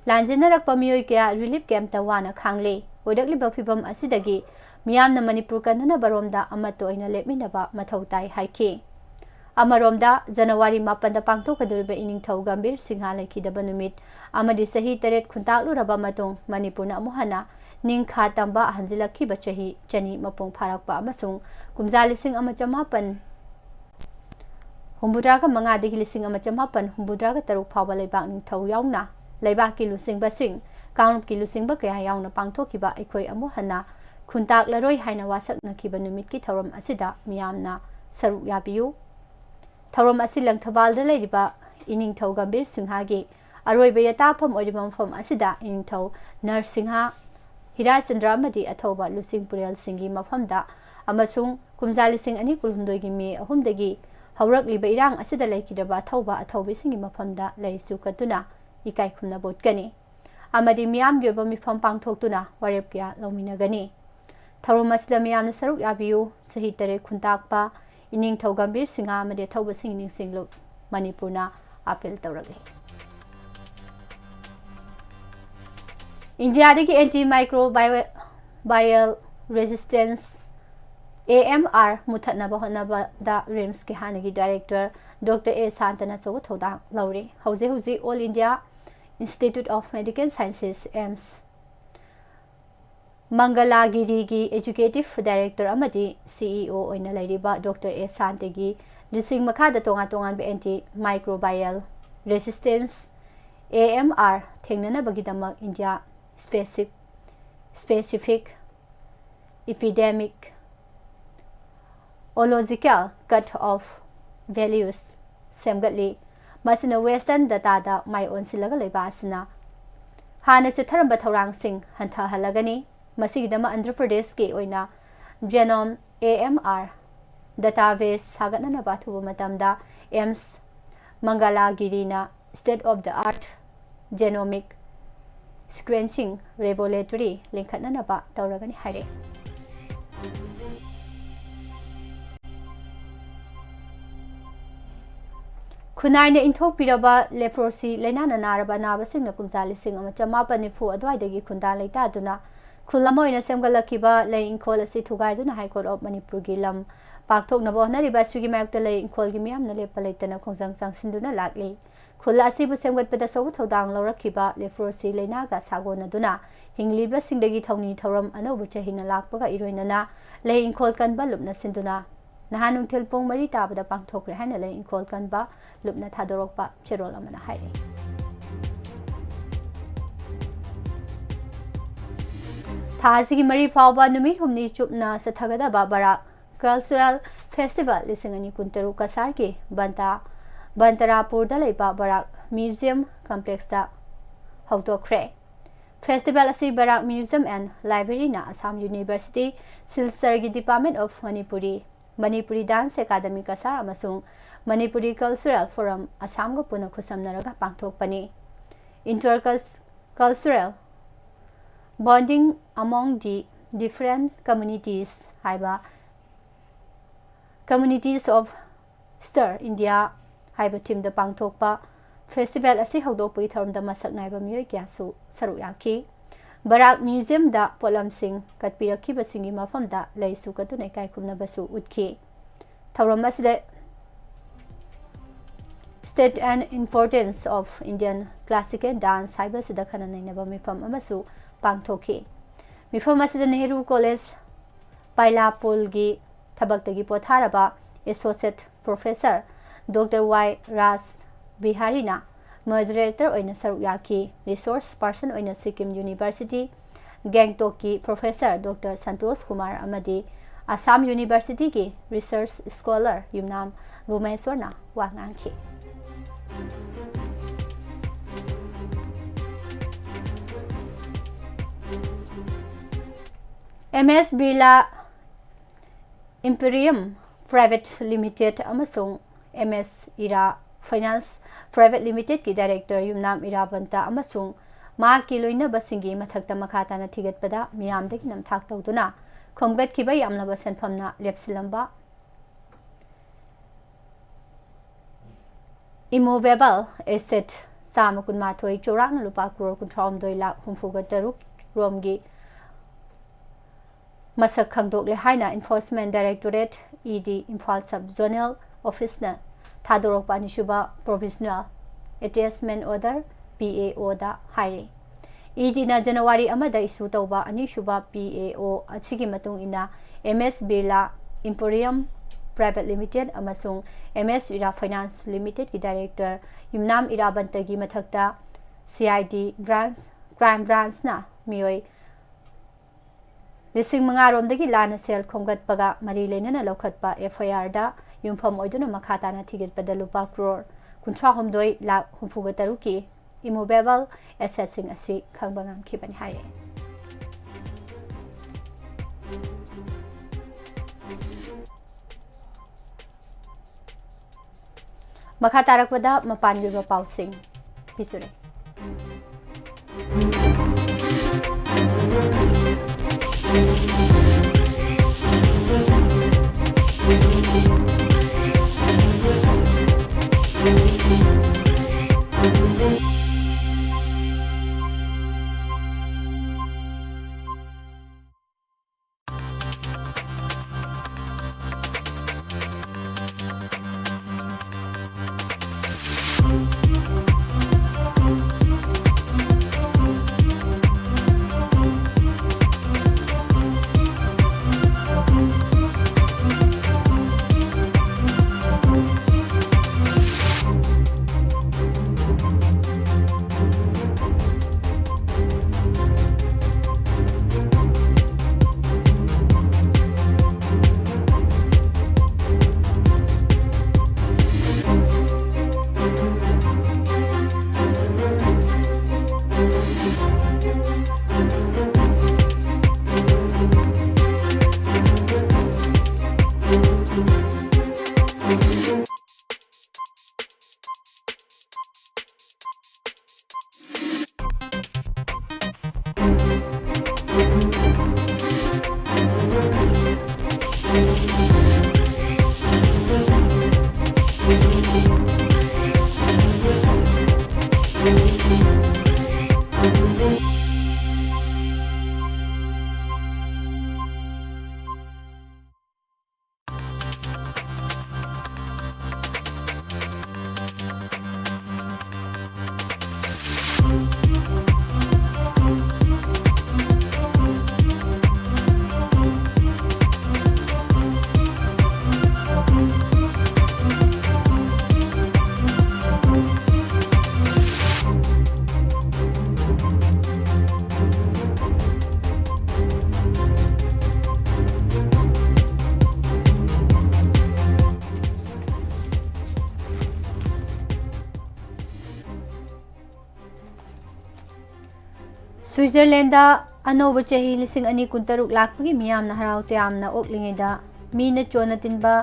लांजिनरकपा मियोय कया रिलीफ कैंप ता वाना खांगले ओदकलिबा फिबम असिदगी मियामना मणिपुर कनना बरोमदा अमतो ओइना लेपमिनबा मथौताई हाइखि अमरोमदा जनवरी 9 पांगथोकदुरबा इनिंगथौ गंभीर सिंहा लेखिदबा नुमित अमदि सही तरेत खुंताकलुरबा मतुंग मणिपुरना अमुहना निंखा तंबा हंजिलखिबा चही चनी मपुंग फारकपा अमसुंग कुमजा लिसिंग अमा चमापन हुंबुद्रागा मंगादगी लिसिंग अमा चमापन हुंबुद्रागा तरुक फावबा लेबाक निंगथौ यावना लेबाक की लुसिंगबा सिंग कांगलुप की लुसिंगबा कया यावना पांगथोखिबा अखोय अमुहना खुंताकलरोय हाइना वासकनखिबा नुमित की थौरम असिदा मियामना सरुक याबियु थौरम असि लंगथबालदा लेरिबा इनिंगथौ गंभीर सिंहागी अरोइबा यताफम ओइरिबा मफम असिदा इनिंगथौ नरसिंहा हिराचंद्र अमदी अथौबा लुसिंग पुरेल सिंगी मफमदा अमसुंग कुमजा लिसिंग 2 कुलहुमदोगी मे अहुमदगी ꯍꯧꯔꯛꯂꯤꯕ ꯏꯔꯥꯡ ꯑꯁꯤꯗ ꯂꯩꯈꯤꯗ꯭ꯔꯕ ꯑꯊꯧꯕ ꯑꯊꯧꯕꯤꯁꯤꯡꯒꯤ ꯃꯐꯝꯗ ꯂꯩꯁꯨ ꯀꯠꯇꯨꯅ ꯏꯀꯥꯏ ꯈꯨꯝꯅꯕ ꯎꯠꯀꯅꯤ ꯑꯃꯗꯤ ꯃꯤꯌꯥꯝꯒꯤ ꯑꯣꯏꯕ ꯃꯤꯐꯝ ꯄꯥꯡꯊꯣꯛꯇꯨꯅ ꯋꯥꯔꯦꯞ ꯀꯌꯥ ꯂꯧꯃꯤꯟꯅꯒꯅꯤ ꯊꯧꯔꯝ ꯑꯁꯤꯗ ꯃꯤꯌꯥꯝꯅ ꯁꯔꯨꯛ ꯌꯥꯕꯤꯌꯨ ꯆꯍꯤ 3 ꯈꯨꯟꯇꯥꯛꯄ ꯏꯅꯤꯡꯊꯧ ꯒꯝꯚꯤꯔ ꯁꯤꯡꯍ ꯑꯃꯗꯤ ꯑꯊꯧꯕꯁꯤꯡ ꯅꯤꯡꯁꯤꯡꯂꯨꯞ ꯃꯅꯤꯄꯨꯔꯅ ꯑꯄꯤꯜ ꯇꯧꯔꯛꯂꯤ इंडियादगी एंटी माइक्रोबायल रेजिस्टेंस AMR मुथतनब होनबदा रिम्स के हानगी डायरेक्टर डॉक्टर ए शांतना चौ थौदांग लौरी हौजे हौजे All India Institute of Medical Sciences AIIMS Mangalagiri की एजुकेटिव डायरेक्टर अमदी CEO ओइना लैरिबा डॉक्टर ए शांतगी लिसिंग मखादा तोंगा तोंगान एंटी माइक्रोबायल रेजिस्टेंस AMR थेंगननबगीदमक India specific epidemic ological cut off values semgatli masina western data da mai onsilaga leiba asina hana chutharamba thorang sing hantha halagani masigidama andhra pradesh ke oina genome AMR database sagatna na bathu matamda AIMS mangalagiri na state of the art genomic sequencing laboratory linkhatnanaba tawragani haire खुनाइने इंथोकपिरबा leprosy लेनाना नारबा नाबसिंगना कुमजालिसिंग अमा चमापनिफु अद्वाइदगी खुंदा लेतादुना खुलम ओइना सेमगलखिबा ले इंखोल असि थुगाइदुना हाई कोर्ट ऑफ मणिपुर गी लम पाकथोकनबो हनरिबा सुगी मायक्ता ले इंखोल गी मियामना लेपा लेतना खोंजंग सांगसिंदुना लागली खुल असिबु सेमगतपदा सौ थौदांग लौरखिबा लेप्रोसी लेनागा सागोनदुना हिंगलिबा सिंगदगी थौनी थौरम अनौबु चहिना लाकपगा इरोइनना ले इंखोल कनबा लुपना सिंदुना नहा नुंथेल पोंग मरी ताबदा पांगथोकरे हाइना ले इंखोल कनबा लुपना थादोरकपा चेरोल अमना हाइरे थासिगी मरी फावबा नुमित हुमनी चुपना सथगदबा बरा कल्चरल फेस्टिवल लिसिंगनी कुंतरु कसार के बंतरापुर लेबा बराक म्यूजियम कॉम्प्लेक्स दा हौदोखरे फेस्टिवल असी बराक म्यूजियम एंड लाइब्रेरी ना असम यूनिवर्सिटी सिलचर की department of Manipuri dance academy Cachar अमसुंग मणिपुरी कल्चरल फोरम असम को पुनः खुसमनरगा पांगथोकपनी intercultural bonding among the different communities of स्टर इंडिया हाइबा टीम द पांगथोकपा फेस्टिवल असी हौदोकपगी थौरमदा मसक नाइबा मियोय क्यासु सरुक याखी बराक म्यूजियम दा पोलम सिंह कटपिरखिबा सिंगी मफमदा लैसु कतुनै कायखुमनबसु उतखी थौरम असिदा state and importance of Indian classical dance हाइबसिदा खननैनबा मिफम अमसु पांगथोकी मिफम असिदा नेहरू कॉलेज पाइलापुलगी थबक्तगी पोथारबा associate professor doctor Y Raj बिहारीना मॉडरेटर ओइना सरुक याखी रिसोर्स पर्सन ओइना सिक्किम यूनिवर्सिटी गैंगटोक की प्रोफेसर डॉक्टर संतोष कुमार अमदी असम यूनिवर्सिटी की रिसर्च स्कॉलर युमनाम भुमेश्वरना वा ngaंखी MS Birla imperium private limited अमसुंग MS इरा फाइनेंस प्राइवेट लिमिटेड की डायरेक्टर युमनाम इराबंता अमसुंग मा की लोइनबसिंगी मथक्ता मखाताना थिगतपदा मियामदगी नमथाक तौदुना खोमगतखिबा यामनबा सेनफमना लेप्सिलंबा इमोवेबल एसेट साम कुनमाथोई चौराकना लुपा करोड़ 13 लाख 34 रोमगी मसक खंगदोकले हाइना enforcement directorate ED Imphal sub zonal ऑफिसना थादोरक पानिशुबा प्रोविजनल अटैचमेंट ऑर्डर PAO दा हाइरे ED ना जनवरी अमदा इशू तौबा अनिशुबा PAO अछिगी मतुंग इना MS Birla emporium private limited अमसुंग MS इरा फाइनेंस लिमिटेड की डायरेक्टर युमनाम इराबंतगी मथक्ता CID ब्रांच क्राइम ब्रांच ना मियोय लिसिंग मंगारोमदगी लाना सेल खोंगतपगा मरी लेनना लौखतपा FIR दा युमफम ओइदुना मखाताना थिगतपदा लुपा करोड़ 38 लाख 34 की इमोवेबल एसेटसिंग असि खंगबा ngamkhibani haye मखा तारकपदा मपान गिबा पाउसिंग पिसुरे स्विट्जरलैंड अनौब चाही लिसिंग अनी कुंतरुक लाखपगी मियामना हराव तयामना ओकलिंगेदा मीना चोना तिनबा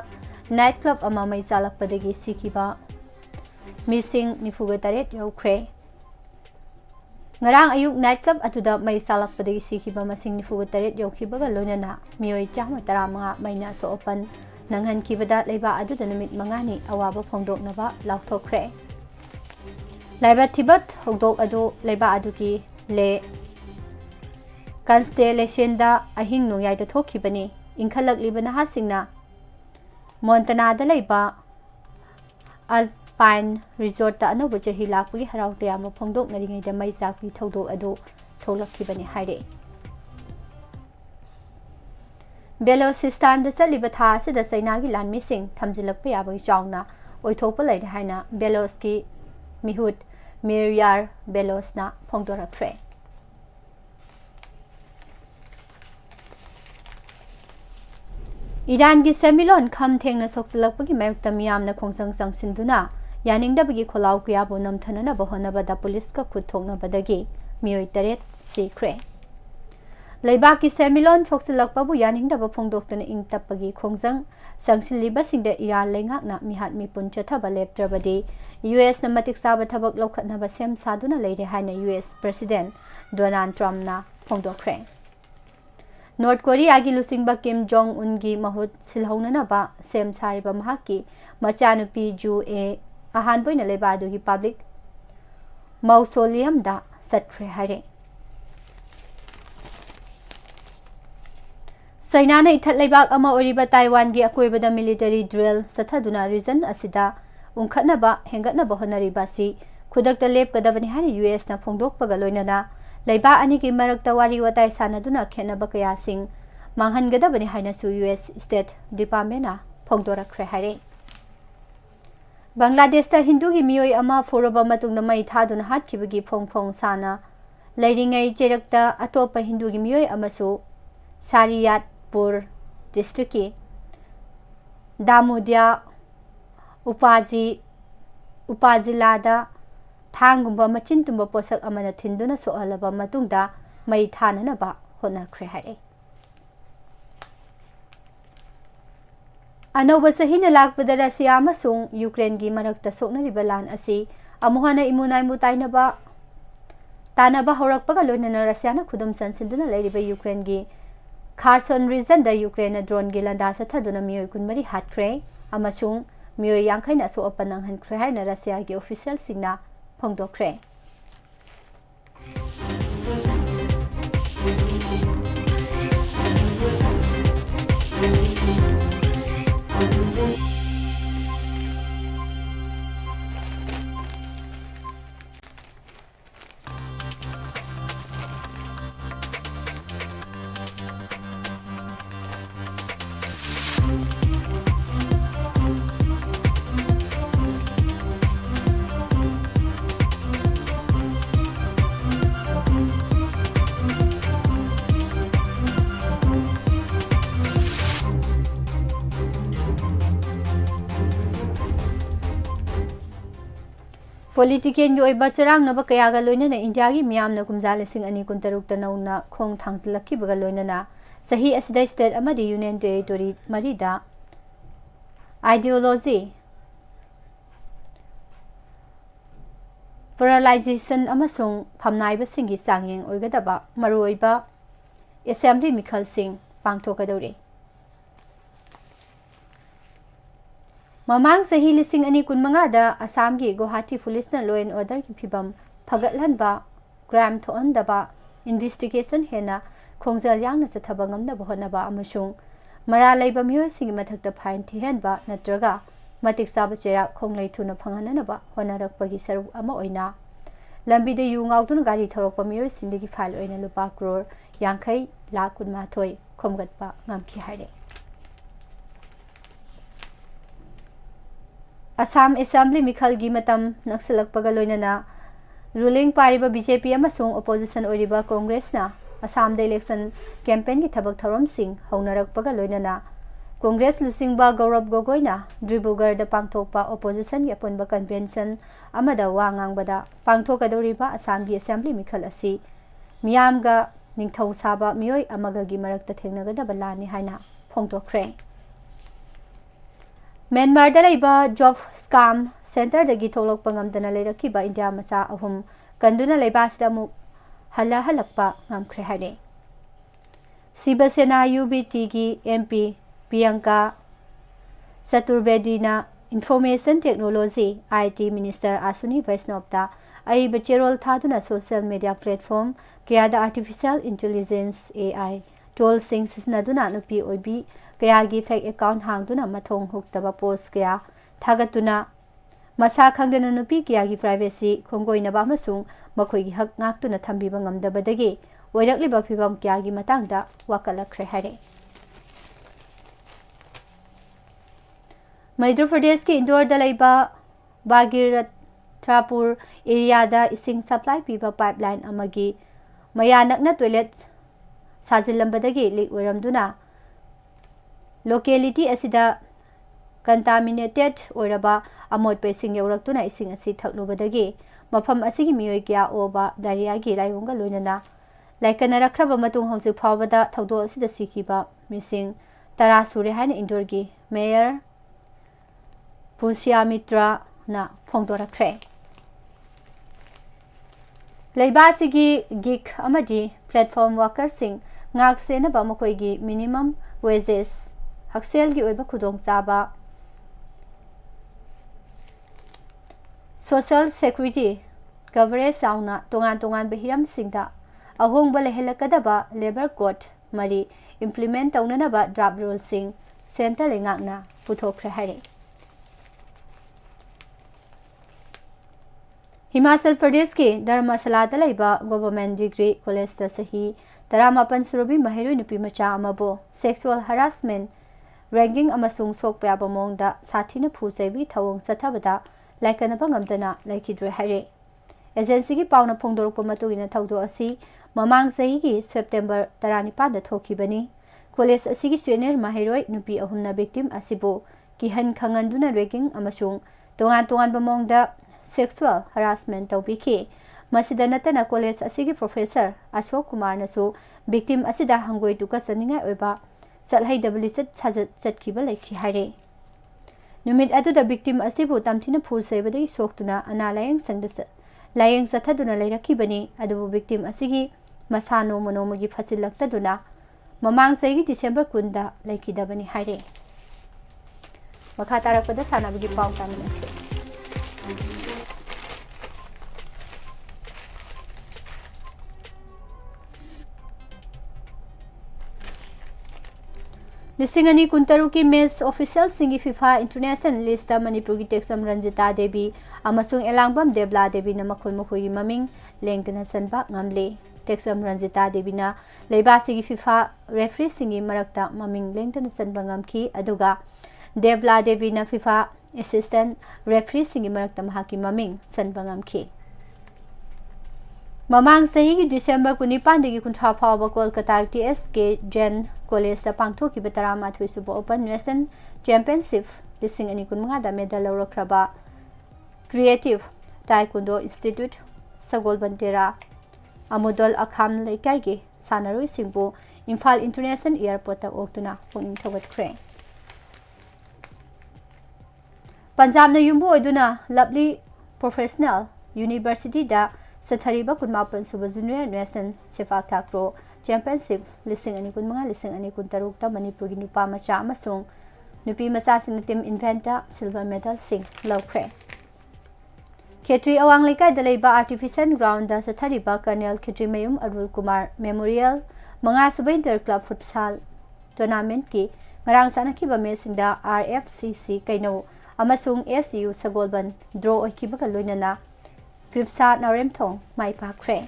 नाइट क्लब अमा मई चालकपदगी सिखिबा missing निफुगा तरेट यौख्रे ngarang ayuk night club atuda mai salakpadagi sikiba masing nifuga teret yaukibaga loinana mioi chama tarama maina so open nanghan kibada leiba aduda namit mangani awaba phongdoknaba lauthokre laiba thibat hogdok adu leiba aduki le constellation da ahing nongyai da thokibani inkhalak libana hasingna montana da leiba Alpine Resort da anoba chahi lakpagi haraw tayama phongdok naringai da mai sakpi thodok adu tholakibani haire Balochistan da saliba tha se da sainagi lanmi sing thamjilakpa yabagi chawna oithokpa laida haina Belos ki mihut Miryar Belos na phongdorakre Iran gi semilon kham thengna soksilakpagi mayukta miyamna khongsang sangsinduna yaningdabagi kholaw kya bo namthanana bohonaba da police ka khuthongna badagi mioi taret sikre Leiba ki semilon soksilakpabu yaningdaba phongdoktuna ingtapagi khongsang sangsiliba singda Iran lengakna mihat mipun chathaba leptrabadi US na matik saba thabak lokhatnaba sem saduna leire haina US President Donald Trump na phongdokre North Korea gi lusingba Kim Jong Un gi mahut silhaunana ba sem sariba mahaki machanupi Ju e ahan boina leba adu gi public mausoleum da satre hare Saina na ithat leibak ama oriba Taiwan gi akoibada military drill sathaduna region asida ungkhatna ba hengatna ba honariba si khudakta lepkadabani hani US na phongdokpaga loinana Leiba ani ki marakta wari watai sanaduna khenaba kaya sing manghangadabani haina su US State Department na phongdorakre hare Bangladesh ta Hindu gi mioi ama foraba matungna mai thaduna hatkibagi phongphong sana leiringai cherakta atopa Hindu gi mioi amasu Sariyatpur district ki Damudia upazilada Thangumba machintumba posak amana thinduna soalaba matungda mai thanana ba hona khre hare अनौब Sahina लाकपदा रसिया अमसुंग Ukraine की मरक्ता सोकनरिबा लान असि अमुहाना इमुनाइमु तानबा हौरकपगा लोइनना रसियाना खुदुम संसिंदुना लेरिबा Ukraine की खारसन reason the Ukraine drone की लंदा सथदुना मियोय कुनमरी हाटख्रे अमसुंग मियोय यांखैना सोअपा नंगहनख्रे हाइना रसिया की official सिंगना फोंदोख्रे political की चरांगनब कयागा लोइनना India की मियामना कुमजा 2026 नौना खोंग थांगजलखिबगा लोइनना सही असिदा स्टेट अमदी यूनियन टेरिटोरी मरीदा आइडियोलॉजी प्लारलाइजेशन अमसुंग फमनाइबसिंगी चांगयेंग ओइगदबा मरुओइबा असेंबली मिखलसिंग पांगथोकदौरे ममांग सही 2025 असम की Guwahati police law and order की फिबम फगतलनबा क्राइम थोअनदबा इन्वेस्टिगेशन हेना खोंजल यांगना चथबा ngamnaba honaba amasung mara leiba miyosing mathakta fine thihenba natraga matik saba chera khonglei thuna phanghananaba honarakpagi saru ama oina lambi de yungautun gari thorokpa miyosing gi file oina lupa crore yankhai lakh kunmathoi khomgatpa ngamki haire Assam assembly मिखल की मतम नक्सलकपगा लोइनना ruling पारिबा BJP अमसुंग opposition ओरिबा कांग्रेसना असम दे इलेक्शन कैंपेन की थबक थरमसिंग हौनरकपगा लोइनना कांग्रेस लुसिंगबा गौरव गोगोइना ड्रिबुगर द पांगथोकपा ओपोजिशन की अपुनबा कन्वेंशन अमदा वांगांगबदा पांगथोकदौरिबा असम की असेंबली मिखल असि मियामगा निंगथौ साबा मियोय अमगगी मरक्ता थेंगनगदबा लानी हाइना फोंगतोख्रे म्यांमार जॉब स्काम सेंटर दगी थोलक पंगमदना लेरखिबा इंडिया मचा अहुम कंदुना लेबासदा मु हलहलकपा ngamkhre hare शिवसेना यूबीटी की एमपी प्रियंका चतुर्वेदीना इंफॉर्मेशन टेक्नोलॉजी आईटी मिनिस्टर आसुनी वैष्णवता आई बचेरोल थादुना सोशल मीडिया प्लेटफॉर्म कयादा आर्टिफिशियल इंटेलिजेंस एआई टोल सिंग सिसनादुना नुपी ओबी कयागी फेक अकाउंट हांगदुना मथोंग हुक्तबा पोस्ट कया थागतुना मसा खंगदना नुपी कयागी प्राइवेसी खोंगोइनबा अमसुंग मखोइगी हक ngakतुना थंबिबा ngamdabadagi ओइरकलिबा फिबम कयागी मतंगदा वाकलखरे हारे मध्य प्रदेश के इंदौर दलाइबा बागीरथपुर एरिया इसिंग सप्लाई पीबा पाइपलाइन अमगी मया नकना टॉयलेट साजिलंबदगी लीक ओइरमदुना लोकेलिटी असिदा कंटामिनेटेड ओइरबा अमोटपेसिंग यौरक्तुना इसिंग असि थकलुबदगी मफम असिगी मियोय क्या ओबा डायरिया की लाइवंगा लोइनना लाइकनरखरबा मतुंग हौजिक फावबदा थौदो असिदा सिकिबा मिसिंग 10 सुरे हाइन इंदौर की मेयर पुष्या मित्रा ना फोंदोरखरे लेबासिगी गिग अमदी प्लेटफॉर्म वर्कर्सिंग ngaksenaba मखोइगी मिनिमम वेजेस हक्सेल की ओइबा खुदोंग चाबा सोशल सिक्योरिटी कवरेज साउना तोंगान तोंगान बहिरम सिंगदा अहोंगबा लेहलकदबा लेबर कोड मरी इंप्लीमेंट तौननबा ड्राफ्ट रूल सिंग सेंटर लेंगाकना पुथोखरे हारे हिमाचल प्रदेश के धर्मशालादा लेबा गवर्नमेंट डिग्री कॉलेज दा सही 18 सुरबी महिरोई नुपी मचा अमबो सेक्सुअल हरासमेंट रैंकिंग अमसुंग सोकपा बमोंगदा साथीना फुसैबी थवोंग चथबदा लाइकनबा ngamdana लाइखिद्रे हारे एजेंसी की पाउना फोंदोरकपा मतुगिना थौदो असि ममांग सही की सेप्टेम्बर 19 दा थोखिबनी कॉलेज असि की सीनियर महिरोई नुपी अहुमना विक्टिम असिबो किहन खंगनदुना रैंकिंग अमसुंग तोंगान तोंगान बमोंगदा सेक्सुअल हरासमेंट तौबिखि मसिदा नतना कॉलेज असिगी प्रोफेसर अशोक कुमार नसु विक्टिम असिदा हंगोई तुका सनिंगाय ओइबा सलहै डबली चट साजत चटखिबा लेखि हारे नुमित अदुदा विक्टिम असिबु तमथिना फुल सेबदगी सोक्तुना अना लायंग संगदस लायंग सथदुना लेरखिबनी अदुबु विक्टिम असिगी मसा नोम नोमगी फसिलक्तदुना ममांग सही डिसेंबर 10 दा लेखिदबनी हाइरे मखा तारकपदा सानाबगी पाउ तामिनसे लिसिंगनी कुंतरु की मेस ऑफिशियल सिंगी फिफा इंटरनेशनल लिस्ट मणिपुर की टेक्सम रंजिता देवी अमसुंग एलांगबम देवला देवी न मखोय मखोय ममिंग लेंगदना सनबा ngamle टेक्सम रंजिता देवी न लेबासी की फिफा रेफरी सिंगी मरक्ता ममिंग लेंगदना सनबा ngamखी अदुगा देवला देवी न फिफा असिस्टेंट रेफरी सिंगी मरक्ता महाकी ममिंग सनबा ngamखी ममांग सही की डिसेंबर 19 कुंठा फाव कोलकाता टीएस के जैन कॉलेज पांथो की तरामाथोई सुब ओपन नेशनल चैंपियनशिप लिसिंग अनि कुनमंगा मेडल लौरख्रबा क्रिएटिव ताइकुंडो इंस्टीट्यूट सगोल बंतेरा अमुदल अखाम लेकाई के सानरोई सिंबो इम्फाल इंटरनेशनल एयरपोर्ट ओक्तुना पुनिंग थोगतख्रे पंजाब न युम्बो ओइदुना लवली प्रोफेशनल यूनिवर्सिटी दा सथरीबा कुनमापन सुब जूनियर नेशनल सेफाक थाक्रो चैंपियनशिप लिसिंग अनि कुनमंगा लिसिंग अनि कुनतरुक मणिपुर की नुपा मचा अमसुंग नुपी मचा सिंग टीम इन्वेंटर सिल्वर मेडल सिंग लौख्रे खेत्री अवांग लेकाई दलेबा आर्टिफिशियल ग्राउंड दा सथरीबा कर्नल खेत्री मयूम अरुल कुमार मेमोरियल मंगा सुब इंटर क्लब फुटसाल टूर्नामेंट की ngarang sanakhiba mesingda RFCC kaino amasung SU sagolban draw oikiba ka loinana Gripsa Naremthong mai pakre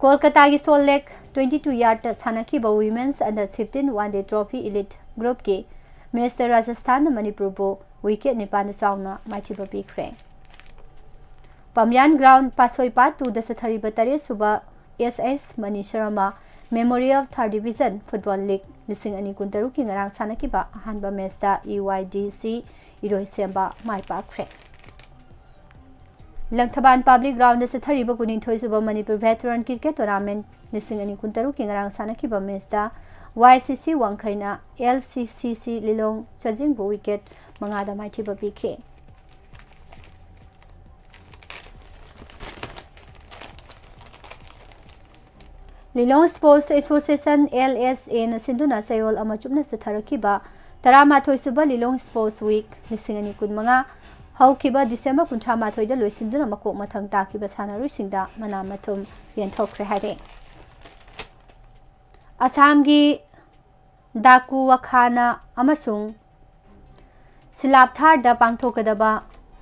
Kolkata ki Sol Lake 22 yard sanakhiba women's under 15 one day trophy elite group ke Mr Rajasthan Manipur bo wicket nipan chauna maichiba pikre Pamyan ground Pasoipa to the Sathari Batare Suba SS Mani Sharma Memorial 3rd Division Football League lising ani kuntaru ki ngarang sanakiba ahanba match da EYDC Iroi Semba mai pakre Langthaban Public Ground se thariba kuning thoi suba Manipur Veteran Cricket Tournament lising ani kuntaru ki ngarang sanakiba match da YCC Wangkhaina LCCC Lilong Chajing bo wicket mangada mai thiba pikhe Lilong Sports Association LSA na sinduna sayol amachupna sa tharakiba taramathoi suba Lilong Sports Week lisingani kunmanga haukiba December 18 da loisinduna makok mathang takiba sanarusingda manamathum yenthokre hare Assam gi Daku Wakhana amasung Silapthar da pangthokadaba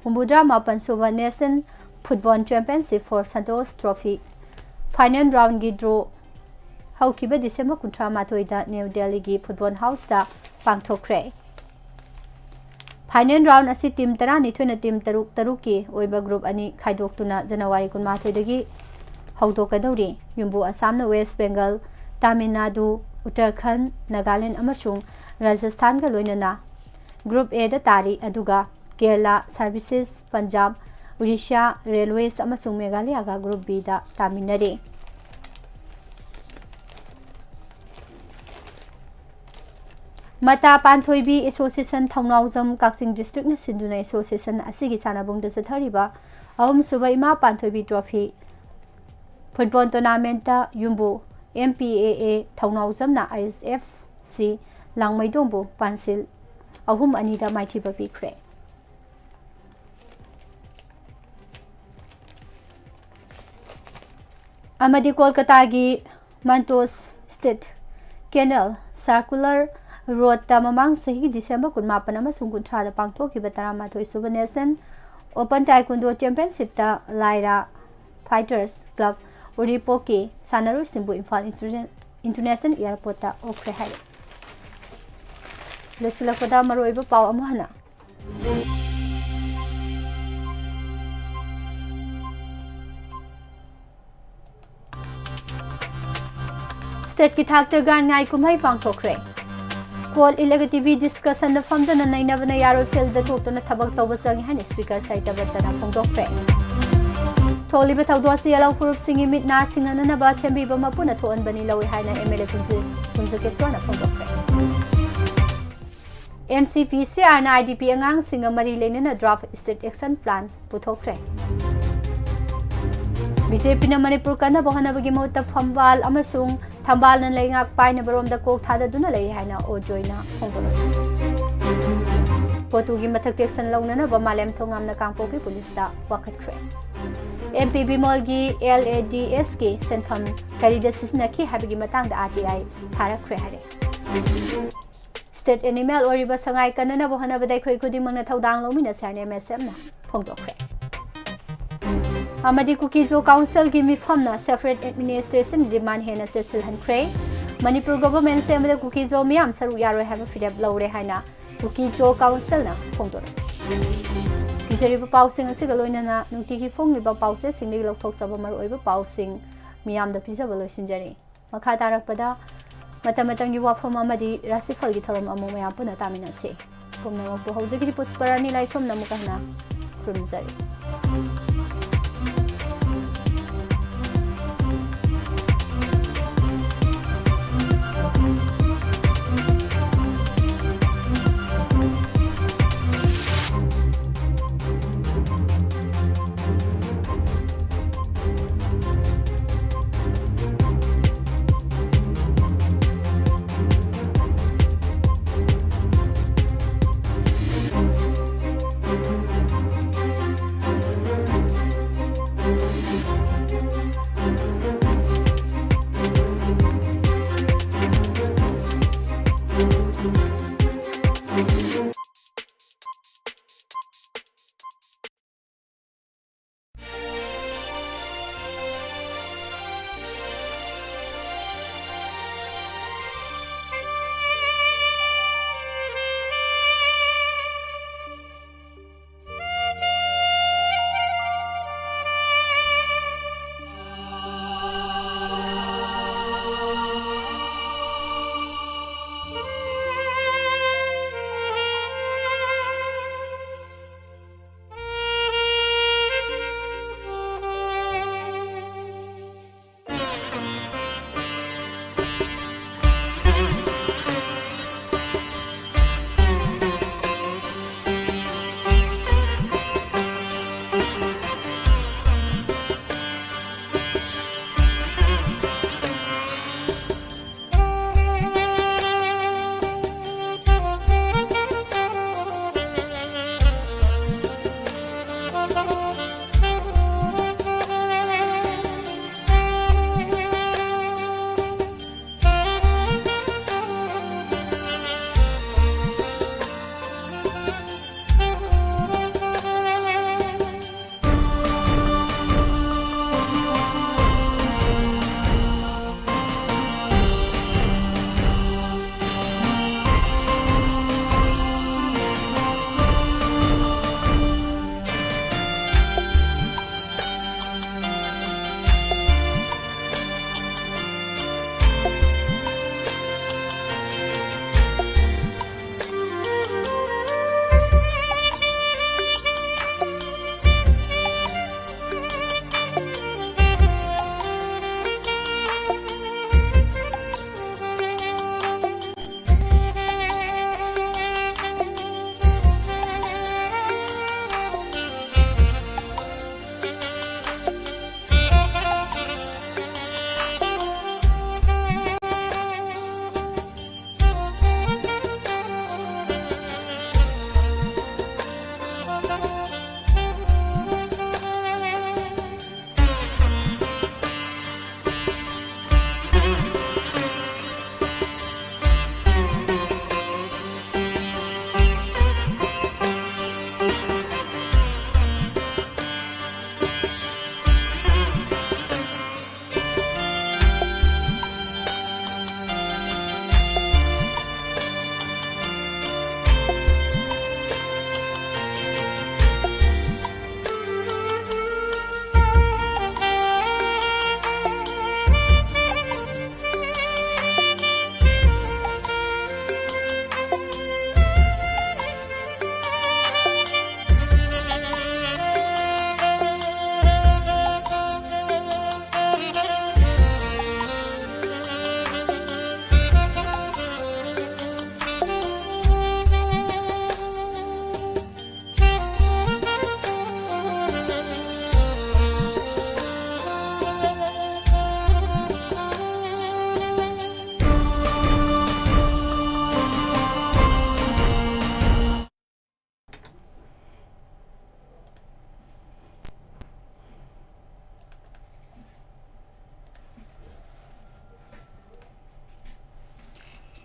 Humbudra mapan suba National Football Championship for Santos Trophy Final round gi draw Haukiba December 18 da New Delhi gi Football House da pangthokre Final round asi team tarani thoina team taruk ki oiba group ani khaidoktuna January 18 dagi hawdokadauri yumbu Assam na West Bengal Tamil Nadu Uttarakhand Nagaland amasung Rajasthan ga loinana Group A da tari aduga Kerala Services Punjab Odisha Railways amasung Meghalaya ga Group B da taminare Mata Panthoibi Association Thongnawjam Kakching District na sinduna Association asigi sanabung da sathariba ahum suba ima Panthoibi Trophy Football Tournament da yumbu MPAA Thongnawjam na ISFC Langmaidongbu Pansil ahum ani da maithiba pikre Amadi Kolkata gi Mantos State Canal Circular Road ta mamang sahi December 18 amasung 19 da pangthokhiba taramathoi suba National Open Taekwondo Championship ta Laira Fighters Club Uripo ke sanaru simbu Imphal International Airport ta okre hai lesilakada maroiba paw amahana State ki thakta gan ngai kumhai pangthokre Call Elective discussion the fund and I never narrow field the total tabak tobasang hand speaker site about the Pongdokre. Toli Betawasi allow for singing mid nasing and anaba chambi bamapuna to un banila we hide an MLA Punzakeswana Pongdokre. MCPCR na IDP angangsing mari lenina draft state action plan puthokre BJP na Manipur kana bohanabagi mota phambal amasung thambal nan leingak paina baromda kok thada duna lei haina ojoina phongtolo Potugi mathak action launana ba malem thongam na kangpopi police da wakatkre MPB molgi LADS ki senpham karida sisnaki habigi matang da RTI tharakre hare State animal oriba sangai kanana bohana badai khoi khudi mangna thodang lomina sarne MSM na phongdokre Amadi Kukizo Council gi mifamna separate administration demand hena sesil hankre Manipur government se amada Kukizo miam saru yaro have fidep lawre haina Kukizo Council na phongdore Kisari pa pausing se galoina na nungti ki phong liba pause singli lokthok saba mar oiba pausing miam da pisa balo sinjari makha tarakpada Matamatang WAPHAM amadi RASHI PHAL gi tharam amu mayam puna tamina se pumna mo hojagi pusparani laifam namukana krumzari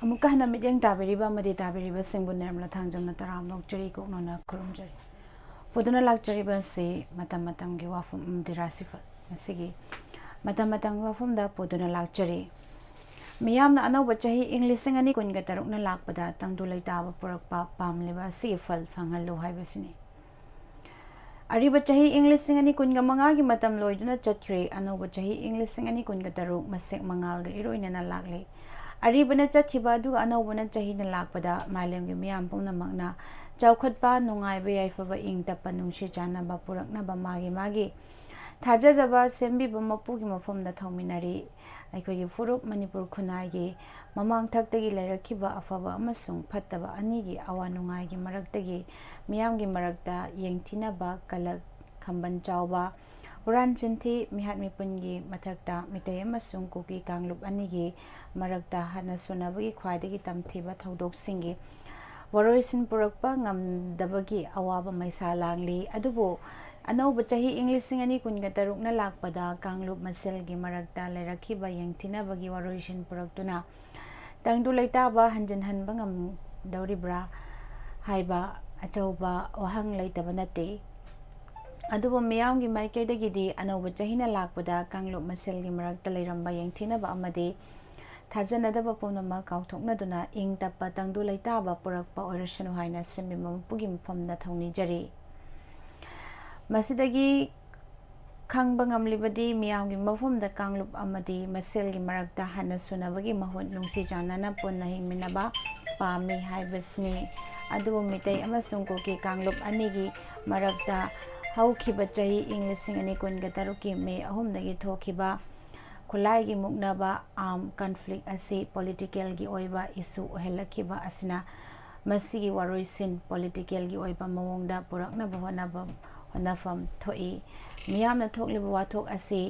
अमुक हना medium ताबेरिबा मदि ताबेरिबा सिंबु नेमला थांजंगना तराम नोकचरी कोकनोना खुरुमजरी पुदुना लाक्चरीबा से मतम मतम की वाफम राशिफल मसिगी मतम मतम वाफम दा पुदुना लाक्चरी मियामना अनौबा चाही इंग्लिश सिंग अनि कुनगा तरुकना लाकपदा तंगदु लैताबा पुरकपा पामलेबा सी फल फंगहल्लो हाइबसिनी अरिबा चाही इंग्लिश सिंग अनि कुनगा मंगा की मतम लोइदुना चतख्रे अनौबा चाही इंग्लिश सिंग अनि कुनगा तरुक मसेक मंगालगा इरोइनना लागले अरिबना चतखिबा दु अनौबना चाहीना लाकपदा मालेमगी मियाम पुनमकना चौखटपा नुंगाइबा याइफबा इंग तप्पा नुंगसि चानबा पुरकनबा मागी थाजजबा सेंबिबा मपुगी मफमदा थौमिनारी अखोगी फुरुप मणिपुर खुनाइगी ममांग थक्तगी लैरखिबा अफबा अमसुंग फत्तबा अनिगी अवा नुंगाइगी मरक्तगी मियामगी मरक्ता येंगथिनबा कलक खंबन चावबा उरान चिंथी मिहात मिपुनगी मथक्ता मितै अमसुंग कुकी कांगलुप अनिगी मरक्ता हना सुनबगी ख्वाइदगी तमथिबा थौदोकसिंगी वरोइसिन पुरकपा ngamdabagi awaba maisa langli adubo अनौब चाही इंग्लिश सिंग अनि कुनगा तरुकना लाकपदा कांगलुप मसेलगी मरक्ता लेरखिबा येंगथिनबगी वरोइसिन पुरक्तुना तंगदु लैताबा हंजन हनबा ngam हाइबा अचौबा वहंग लैतबा नते अदुबो मियामगी माइकेदगिदी अनौब चाहीना लाकपदा कांगलुप मसेलगी मरक्ता लेरंबा येंगथिनबा अमदे थाजनदबा पुनमा काउथोकनदुना इंग तप्पा तंगदु लैताबा पुरकपा ओइरसनु हाइना सेमि मपुगी मफमदा थौनिजरी मसिदगी खंगबा ngamlibadi मियामगी मफमदा कांगलुप अमदी मसेलगी मरक्ता हना सुनबगी महुत नुंगसि जानना पुन्ना हिंगमिनबा पामी हाइबसनी अदुबो मितै अमसुंग कोकी कांगलुप अनिगी मरक्ता हौखिबा चाही इंग्लिश सिंग अनि कुनगा तरुकी मे अहुमदगी थोखिबा खुलाइगी मुक्नबा आम कॉन्फ्लिक्ट असी पॉलिटिकल की ओइबा इशू ओहेलखिबा असिना मसिगी वरोइसिन पॉलिटिकल की ओइबा मवोंगदा पुरकनबा होनफम थोई मियामना थोकलिबा वाथोक असी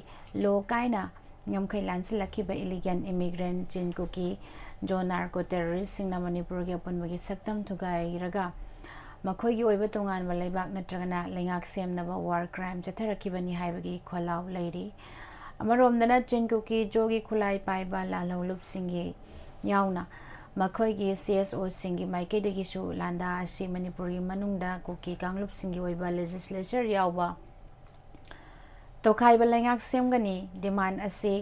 लो काइना ngамखै लानसिलखिबा इलिगेंट इमिग्रेंट जिनकुकी जो नार्को टेररिस्ट सिंगना मणिपुर के पुनबगी सक्तम थुगाइरगा मखोइगी ओइबा तोंगानबा लैबाक नत्रगना लैंगाक सेमनबा वार क्राइम चथरखिबनी हाइबगी खोलाव लैरी अमरोमदना चिनकुकी जोगी खुलाई पाइबा लालौलुप सिंगी याउना मखोइगी CSO सिंगी माइकेदगिसु लांदा असि मणिपुरी मनुंगदा कुकी कांगलुप सिंगी ओइबा लेजिस्लेचर याउबा तोखाइबा लैंगाक सेमगनी डिमांड असि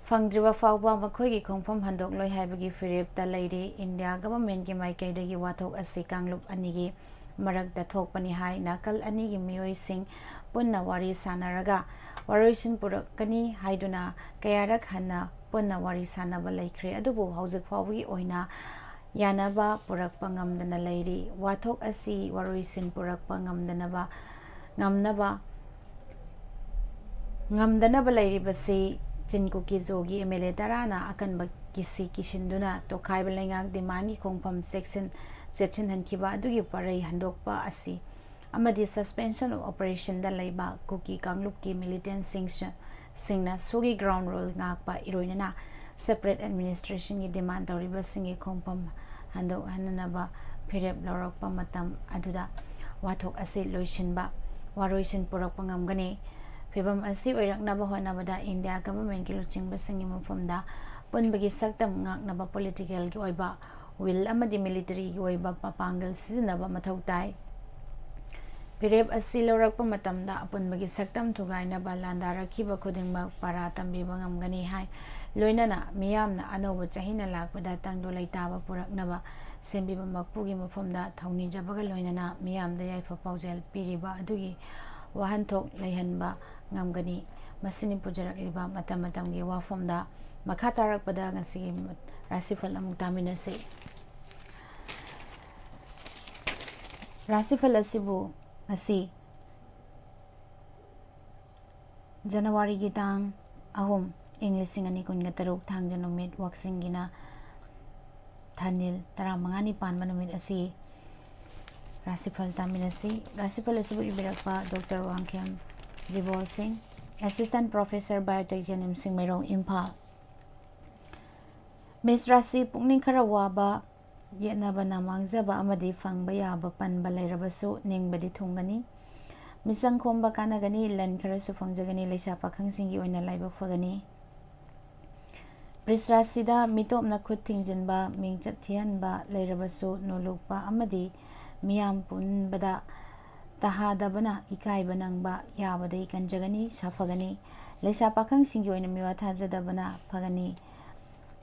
फंगद्रिबा फाउबा मखोइगी खोंफम हंदोक लोय हाइबगी फिरेपता लैरी इंडिया गवर्नमेंट की माइकेदगी वाथोक असि कांगलुप अनिगी मरक्ता थोकपनी हाइ नाकल अनिगी मियोइ सिंग पुन्ना वारी सानरगा वरोइसिन पुरकनी हाइदुना कयारक हन्ना पुन्ना वारी सानबा लैख्रे अदुबो हौजक फाउबगी ओइना यानबा पुरकपा ngamdana लैरी वाथोक असि वरोइसिन पुरकपा ngamdanaba लैरिबसि चिनकुकी जोगी MLA तराना अकनबा किसी किशिंदुना तोखाइबा लैंगाक दिमानी खोंफम सेक्शन हनखिबा अदुगी परै हंदोकपा असि अमदी सस्पेंशन ऑफ ऑपरेशन दा लैबा कुकी कांगलुप की मिलिटेंट सिंगना सुगी ग्राउंड रोल ngakpa इरोइनना सेपरेट एडमिनिस्ट्रेशन की डिमांड तौरिबा सिंगी खोंफम हंदोक हननबा फिरेप लौरकपा मतम अदुदा वाथोक असि लोइसिनबा वारोइसिन पुरकपा ngamgani फिबम असि ओइरकनबा होनबदा इंडिया गवर्नमेंट की लुचिंगबा सिंगी मफमदा पुनबगी सक्तम ngaknaba पॉलिटिकल की ओइबा विल अमदी मिलिटरी की ओइबा पापांगल सिजनबा मथौ ताई फिरेप असि लौरकपा मतमदा अपुनबगी सक्तम थुगाइनबा लांदारखिबा खुदिंगमक पारा तंबीबा ngamgani हाइ लोइनना मियामना अनौबा चाहीना लाकपदा तंगदो लैताबा पुरकनबा सेंबिबा मकपुगी मफमदा थौनिजबगा लोइनना मियामदा याइफा पाउजेल पिरिबा अदुगी वाहनथोक लैहनबा ngamgani masini pujarakliba matamgi wafamda makha tarakpada ngasi rasifal amuk taminase rasifal asibu asi January gi tang ahum English sing ani kunga taruk thang janumit waksing gina thanil taramangani pan manumit asi rasifal taminasi rasifal asibu ibirakpa Dr. Wangkhyam Jibol Singh Assistant Professor Biotechnology Sing Merong Imphal Miss Rashi pukning khara waba yenaba namangzaba amadi fangba yaba panba lairabasu ningbadi thungani misang khomba kanagani lan khara su fangjagani leisa pakhang singi oina laiba fagani ꯕ꯭ꯔꯤꯁꯔꯥꯁꯤꯗ ꯃꯤꯇꯣꯞꯅ ꯈꯨꯠ ꯊꯤꯡꯖꯤꯟꯕ ꯃꯤꯡꯆꯠ ꯊꯤꯍꯟꯕ ꯂꯩꯔꯕꯁꯨ ꯅꯣꯂꯨꯛꯄ ꯑꯃꯗꯤ ꯃꯤꯌꯥꯝ ꯄꯨꯟꯕꯗ ꯇꯍꯥꯗꯕꯅ ꯏꯀꯥꯏꯕ ꯅꯪꯕ ꯌꯥꯕꯗꯒꯤ ꯀꯟꯖꯒꯅꯤ ꯁꯥꯐꯒꯅꯤ ꯂꯩꯁꯥ ꯄꯥꯈꯪꯁꯤꯡꯒꯤ ꯑꯣꯏꯅ ꯃꯤꯋꯥ ꯊꯥꯖꯗꯕꯅ ꯐꯒꯅꯤ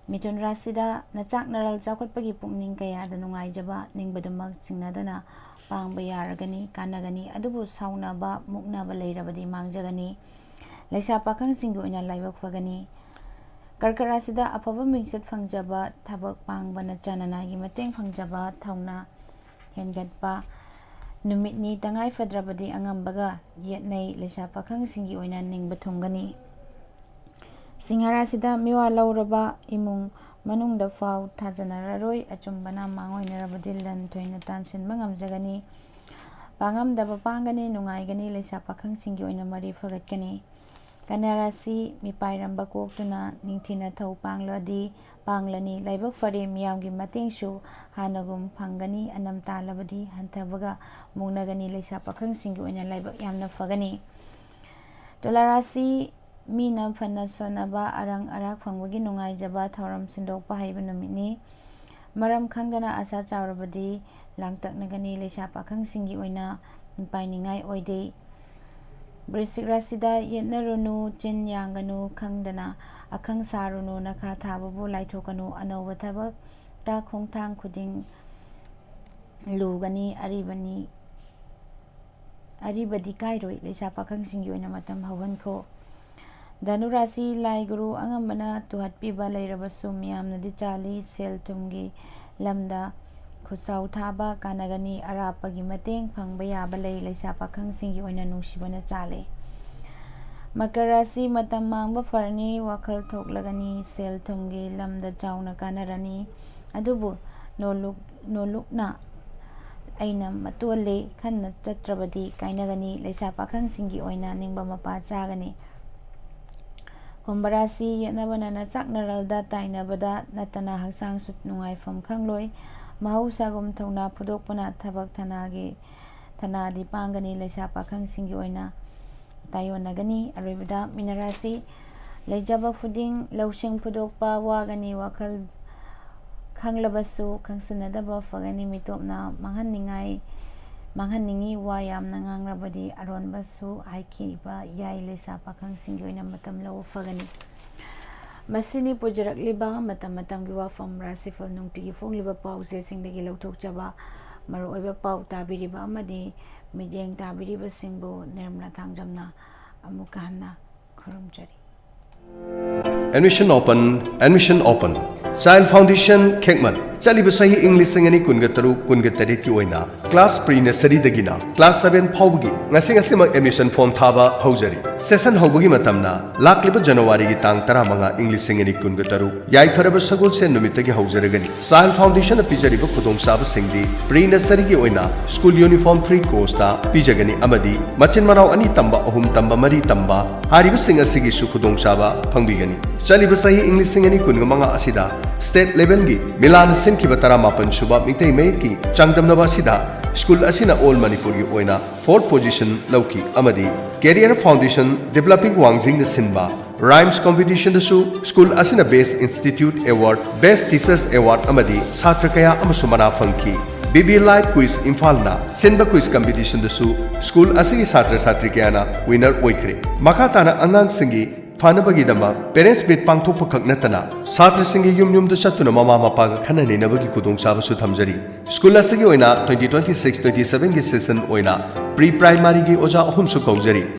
ꯃꯤꯊꯨꯟ ꯔꯥꯁꯤꯗ ꯅꯆꯥꯛ ꯅꯔꯜ ꯆꯥꯎꯈꯠꯄꯒꯤ ꯄꯨꯛꯅꯤꯡ ꯀꯌꯥꯗ ꯅꯨꯡꯉꯥꯏꯖꯕ ꯅꯤꯡꯕꯗꯨꯃꯛ ꯆꯤꯡꯅꯗꯅ ꯄꯥꯡꯕ ꯌꯥꯔꯒꯅꯤ ꯀꯥꯟꯅꯒꯅꯤ ꯑꯗꯨꯕꯨ ꯁꯥꯎꯅꯕ ꯃꯨꯛꯅꯕ ꯂꯩꯔꯕꯗꯤ ꯃꯥꯡꯖꯒꯅꯤ ꯂꯩꯁꯥ ꯄꯥꯈꯪꯁꯤꯡꯒꯤ ꯑꯣꯏꯅ ꯂꯥꯏꯕꯛ ꯐꯒꯅꯤ ꯀꯔꯀꯠ ꯔꯥꯁꯤꯗ ꯑꯐꯕ ꯃꯤꯡꯆꯠ ꯐꯪꯖꯕ ꯊꯕꯛ ꯄꯥꯡꯕ ꯅꯆꯥ ꯅꯅꯥꯏꯒꯤ ꯃꯇꯦꯡ ꯐꯪꯖꯕ ꯊꯧꯅꯥ ꯍꯦꯟꯒꯠꯄ ꯅꯨꯃꯤꯠꯅꯤ ꯇꯉꯥꯏ ꯐꯗ꯭ꯔꯕꯗꯤ ꯑꯉꯝꯕꯒ ꯌꯦꯠꯅꯩ ꯂꯩꯁꯥ ꯄꯥꯈꯪꯁꯤꯡꯒꯤ ꯑꯣꯏꯅ ꯅꯤꯡꯕ ꯊꯨꯡꯒꯅꯤ ꯁꯤꯡꯍ ꯔꯥꯁꯤꯗ ꯃꯤꯋꯥ ꯂꯧꯔꯕ ꯏꯃꯨꯡ ꯃꯅꯨꯡꯗ ꯐꯥꯎ ꯊꯥꯖꯅꯔꯔꯣꯏ ꯑꯆꯨꯝꯕꯅ ꯃꯥꯡꯑꯣꯏꯅꯔꯕꯗꯤ ꯂꯟ ꯊꯣꯏꯅ ꯇꯥꯟꯁꯤꯟꯕ ꯉꯝꯖꯒꯅꯤ ꯄꯥꯡꯉꯝꯗꯕ ꯄꯥꯡꯒꯅꯤ ꯅꯨꯡꯉꯥꯏꯒꯅꯤ ꯂꯩꯁꯥ ꯄꯥꯈꯪꯁꯤꯡꯒꯤ ꯑꯣꯏꯅ ꯃꯔꯤ ꯐꯒꯠꯀꯅꯤ ꯀꯟꯌꯥ ꯔꯥꯁꯤ ꯃꯤꯄꯥꯏꯔꯝꯕ ꯀꯣꯛꯇꯨꯅ ꯅꯤꯡꯊꯤꯅ ꯊꯧ ꯄꯥꯡꯂꯅꯤ ꯂꯥꯏꯕꯛ ꯐꯔꯦ ꯃꯤꯌꯥꯝꯒꯤ ꯃꯇꯦꯡꯁꯨ ꯍꯥꯟꯅꯒꯨꯝ ꯐꯪꯒꯅꯤ ꯑꯅꯝ ꯇꯥꯜꯂꯕꯗꯤ ꯍꯟꯊꯕꯒ ꯃꯨꯛꯅꯒꯅꯤ ꯂꯩꯁꯥ ꯄꯥꯈꯪꯁꯤꯡꯒꯤ ꯑꯣꯏꯅ ꯂꯥꯏꯕꯛ ꯌꯥꯝꯅ ꯐꯒꯅꯤ ꯇꯨꯂꯥ ꯔꯥꯁꯤ ꯃꯤꯅ ꯐꯅ ꯁꯣꯟꯅꯕ ꯑꯔꯪ ꯑꯔꯥꯛ ꯐꯪꯕꯒꯤ ꯅꯨꯡꯉꯥꯏꯖꯕ ꯊꯧꯔꯝ ꯁꯤꯟꯗꯣꯛꯄ ꯍꯩꯕ ꯅꯨꯃꯤꯠꯅꯤ ꯃꯔꯝ ꯈꯪꯗꯅ ꯑꯁꯥ ꯆꯥꯎꯔꯕꯗꯤ ꯂꯥꯡꯇꯛꯅꯒꯅꯤ ꯂꯩꯁꯥ ꯄꯥꯈꯪꯁꯤꯡꯒꯤ ꯑꯣꯏꯅ ꯄꯥꯏꯅꯤꯡꯉꯥꯏ ꯑꯣꯏꯗꯦ ꯕ꯭ꯔꯤꯁꯤꯛ ꯔꯥꯁꯤꯗ ꯌꯦꯠꯅꯔꯨꯅꯨ ꯆꯤꯟ ꯌꯥꯡꯒꯅꯨ ꯈꯪꯗꯅ ꯑꯈꯪ ꯁꯥꯔꯨꯅꯨ ꯅꯈꯥ ꯊꯥꯕꯕꯨ ꯂꯥꯏꯊꯣꯛꯀꯅꯨ ꯑꯅꯧꯕ ꯊꯕꯛꯇ ꯈꯣꯡꯊꯥꯡ ꯈꯨꯗꯤꯡ ꯂꯨꯒꯅꯤ ꯑꯔꯤꯕꯗꯤ ꯀꯥꯏꯔꯣꯏ ꯂꯩꯁꯥ ꯄꯥꯈꯪꯁꯤꯡꯒꯤ ꯑꯣꯏꯅ ꯃꯇꯝ ꯍꯧꯍꯟꯈꯣ ꯙꯅꯨ ꯔꯥꯁꯤ ꯂꯥꯏ ꯒꯨꯔꯨ ꯑꯉꯝꯕꯅ ꯇꯨꯍꯠꯄꯤꯕ ꯂꯩꯔꯕꯁꯨ ꯃꯤꯌꯥꯝꯅꯗꯤ ꯆꯥꯜꯂꯤ ꯁꯦꯜ ꯊꯨꯝꯒꯤ ꯂꯝꯗ ꯈꯨꯠꯆꯥꯎ ꯊꯥꯕ ꯀꯥꯟꯅꯒꯅꯤ ꯑꯔꯥꯞꯄꯒꯤ ꯃꯇꯦꯡ ꯐꯪꯕ ꯌꯥꯕ ꯂꯩ ꯂꯩꯁꯥ ꯄꯥꯈꯪꯁꯤꯡꯒꯤ ꯑꯣꯏꯅ ꯅꯨꯡꯁꯤꯕꯅ ꯆꯥꯜꯂꯤ ꯃꯀꯔ ꯔꯥꯁꯤ ꯃꯇꯝ ꯃꯥꯡꯕ ꯐꯔꯅꯤ ꯋꯥꯈꯜ ꯊꯣꯛꯂꯒꯅꯤ ꯁꯦꯜ ꯊꯨꯝꯒꯤ ꯂꯝꯗ ꯆꯥꯎꯅ ꯀꯥꯟꯅꯔꯅꯤ ꯑꯗꯨꯕꯨ ꯅꯣꯂꯨꯛꯅ ꯑꯩꯅ ꯃꯇꯣꯜꯂꯦ ꯈꯟꯅ ꯆꯠꯇ꯭ꯔꯕꯗꯤ ꯀꯥꯏꯅꯒꯅꯤ ꯂꯩꯁꯥ ꯄꯥꯈꯪꯁꯤꯡꯒꯤ ꯑꯣꯏꯅ ꯅꯤꯡꯕ ꯃꯄꯥ ꯆꯥꯒꯅꯤ ꯀꯨꯝꯚ ꯔꯥꯁꯤ ꯌꯦꯠꯅꯕꯅ ꯅꯆꯥꯛ ꯅꯔꯜꯗ ꯇꯥꯏꯅꯕꯗ ꯅꯠꯇꯅ ꯍꯛꯆꯥꯡꯁꯨ ꯅꯨꯡꯉꯥꯏꯐꯝ ꯈꯪꯂꯣꯏ ꯃꯍꯧꯁꯥꯒꯨꯝ ꯊꯧꯅꯥ ꯐꯨꯗꯣꯛꯄꯅ ꯊꯕꯛ ꯊꯅꯥꯗꯤ ꯄꯥꯡꯒꯅꯤ ꯂꯩꯁꯥ ꯄꯥꯈꯪꯁꯤꯡꯒꯤ ꯑꯣꯏꯅ ꯇꯥꯏꯌꯣꯟꯅꯒꯅꯤ ꯑꯔꯣꯏꯕꯗ ꯃꯤꯅ ꯔꯥꯁꯤ ꯂꯩꯖꯕ ꯈꯨꯗꯤꯡ ꯂꯧꯁꯤꯡ ꯐꯨꯗꯣꯛꯄ ꯋꯥꯒꯅꯤ ꯋꯥꯈꯜ ꯈꯪꯂꯕꯁꯨ ꯈꯪꯁꯤꯟꯅꯗꯕ ꯐꯒꯅꯤ ꯃꯤꯇꯣꯞꯅ ꯃꯥꯡꯍꯟꯅꯤꯡꯉꯤ ꯋꯥ ꯌꯥꯝꯅ ꯉꯥꯡꯂꯕꯗꯤ ꯑꯔꯣꯟꯕꯁꯨ ꯍꯥꯏꯈꯤꯕ ꯌꯥꯏ ꯂꯩꯁꯥ ꯄꯥꯈꯪꯁꯤꯡꯒꯤ ꯑꯣꯏꯅ ꯃꯇꯝ ꯂꯧꯕ ꯐꯒꯅꯤ ꯃꯁꯤꯅꯤ ꯄꯨꯖꯔꯛꯂꯤꯕ ꯃꯇꯝ ꯃꯇꯝꯒꯤ ꯋꯥꯐꯝ ꯔꯥꯁꯤꯐꯜ ꯅꯨꯡꯇꯤꯒꯤ ꯐꯣꯡꯂꯤꯕ ꯄꯥꯎꯆꯦꯁꯤꯡꯗꯒꯤ ꯂꯧꯊꯣꯛꯆꯕ ꯃꯔꯨꯑꯣꯏꯕ ꯄꯥꯎ ꯇꯥꯕꯤꯔꯤꯕ ꯑꯃꯗꯤ ꯃꯤꯠꯌꯦꯡ ꯇꯥꯕꯤꯔꯤꯕꯁꯤꯡꯕꯨ ꯅꯤꯔꯃꯂꯥ ꯊꯥꯡꯖꯝꯅ ꯑꯃꯨꯛꯀ ꯍꯟꯅ ꯈꯨꯔꯨꯝꯖꯔꯤ Admission open Child Foundation Khekman Chaliba sahi English singani kunga taru kunga tarit ki oina class pre nursery dagina class 7 phawgi ngasi mak admission form thaba haujari session haubugi matamna lakliba January gi tang 15 English singani kunga taru yai faraba sagol sen numitagi haujaragani Child Foundation pijariba khudong saba singdi pre nursery gi oina school uniform free course ta pijagani amadi machin manau ani tamba ahum tamba mari tamba hariba sing asigi su khudong saba phangbigani Chaliba sahi English singani kunga manga asida state level gi Milan sinkiba 18 suba mitai mai ki changdamnaba asida school asina all Manipur gi oina 4th position lauki amadi career foundation developing wangjing na sinba rhymes competition da su school asina best institute award best teachers award amadi satra kaya amasu mana phangki BB Live Quiz Imphal na Sinba Quiz Competition da su school asigi satra satri kaya na winner oikre makata na angang singi Fanabagidama, parents bid pangthok pakhak natana, Satra Singi Yum the Chatuna Mama Mapaga Kanani Nabagi Kudung Sabasu Tamjari. School Asagi Oina 2026-27 season Oina, pre-primary gi Oja Humsu Kaujari.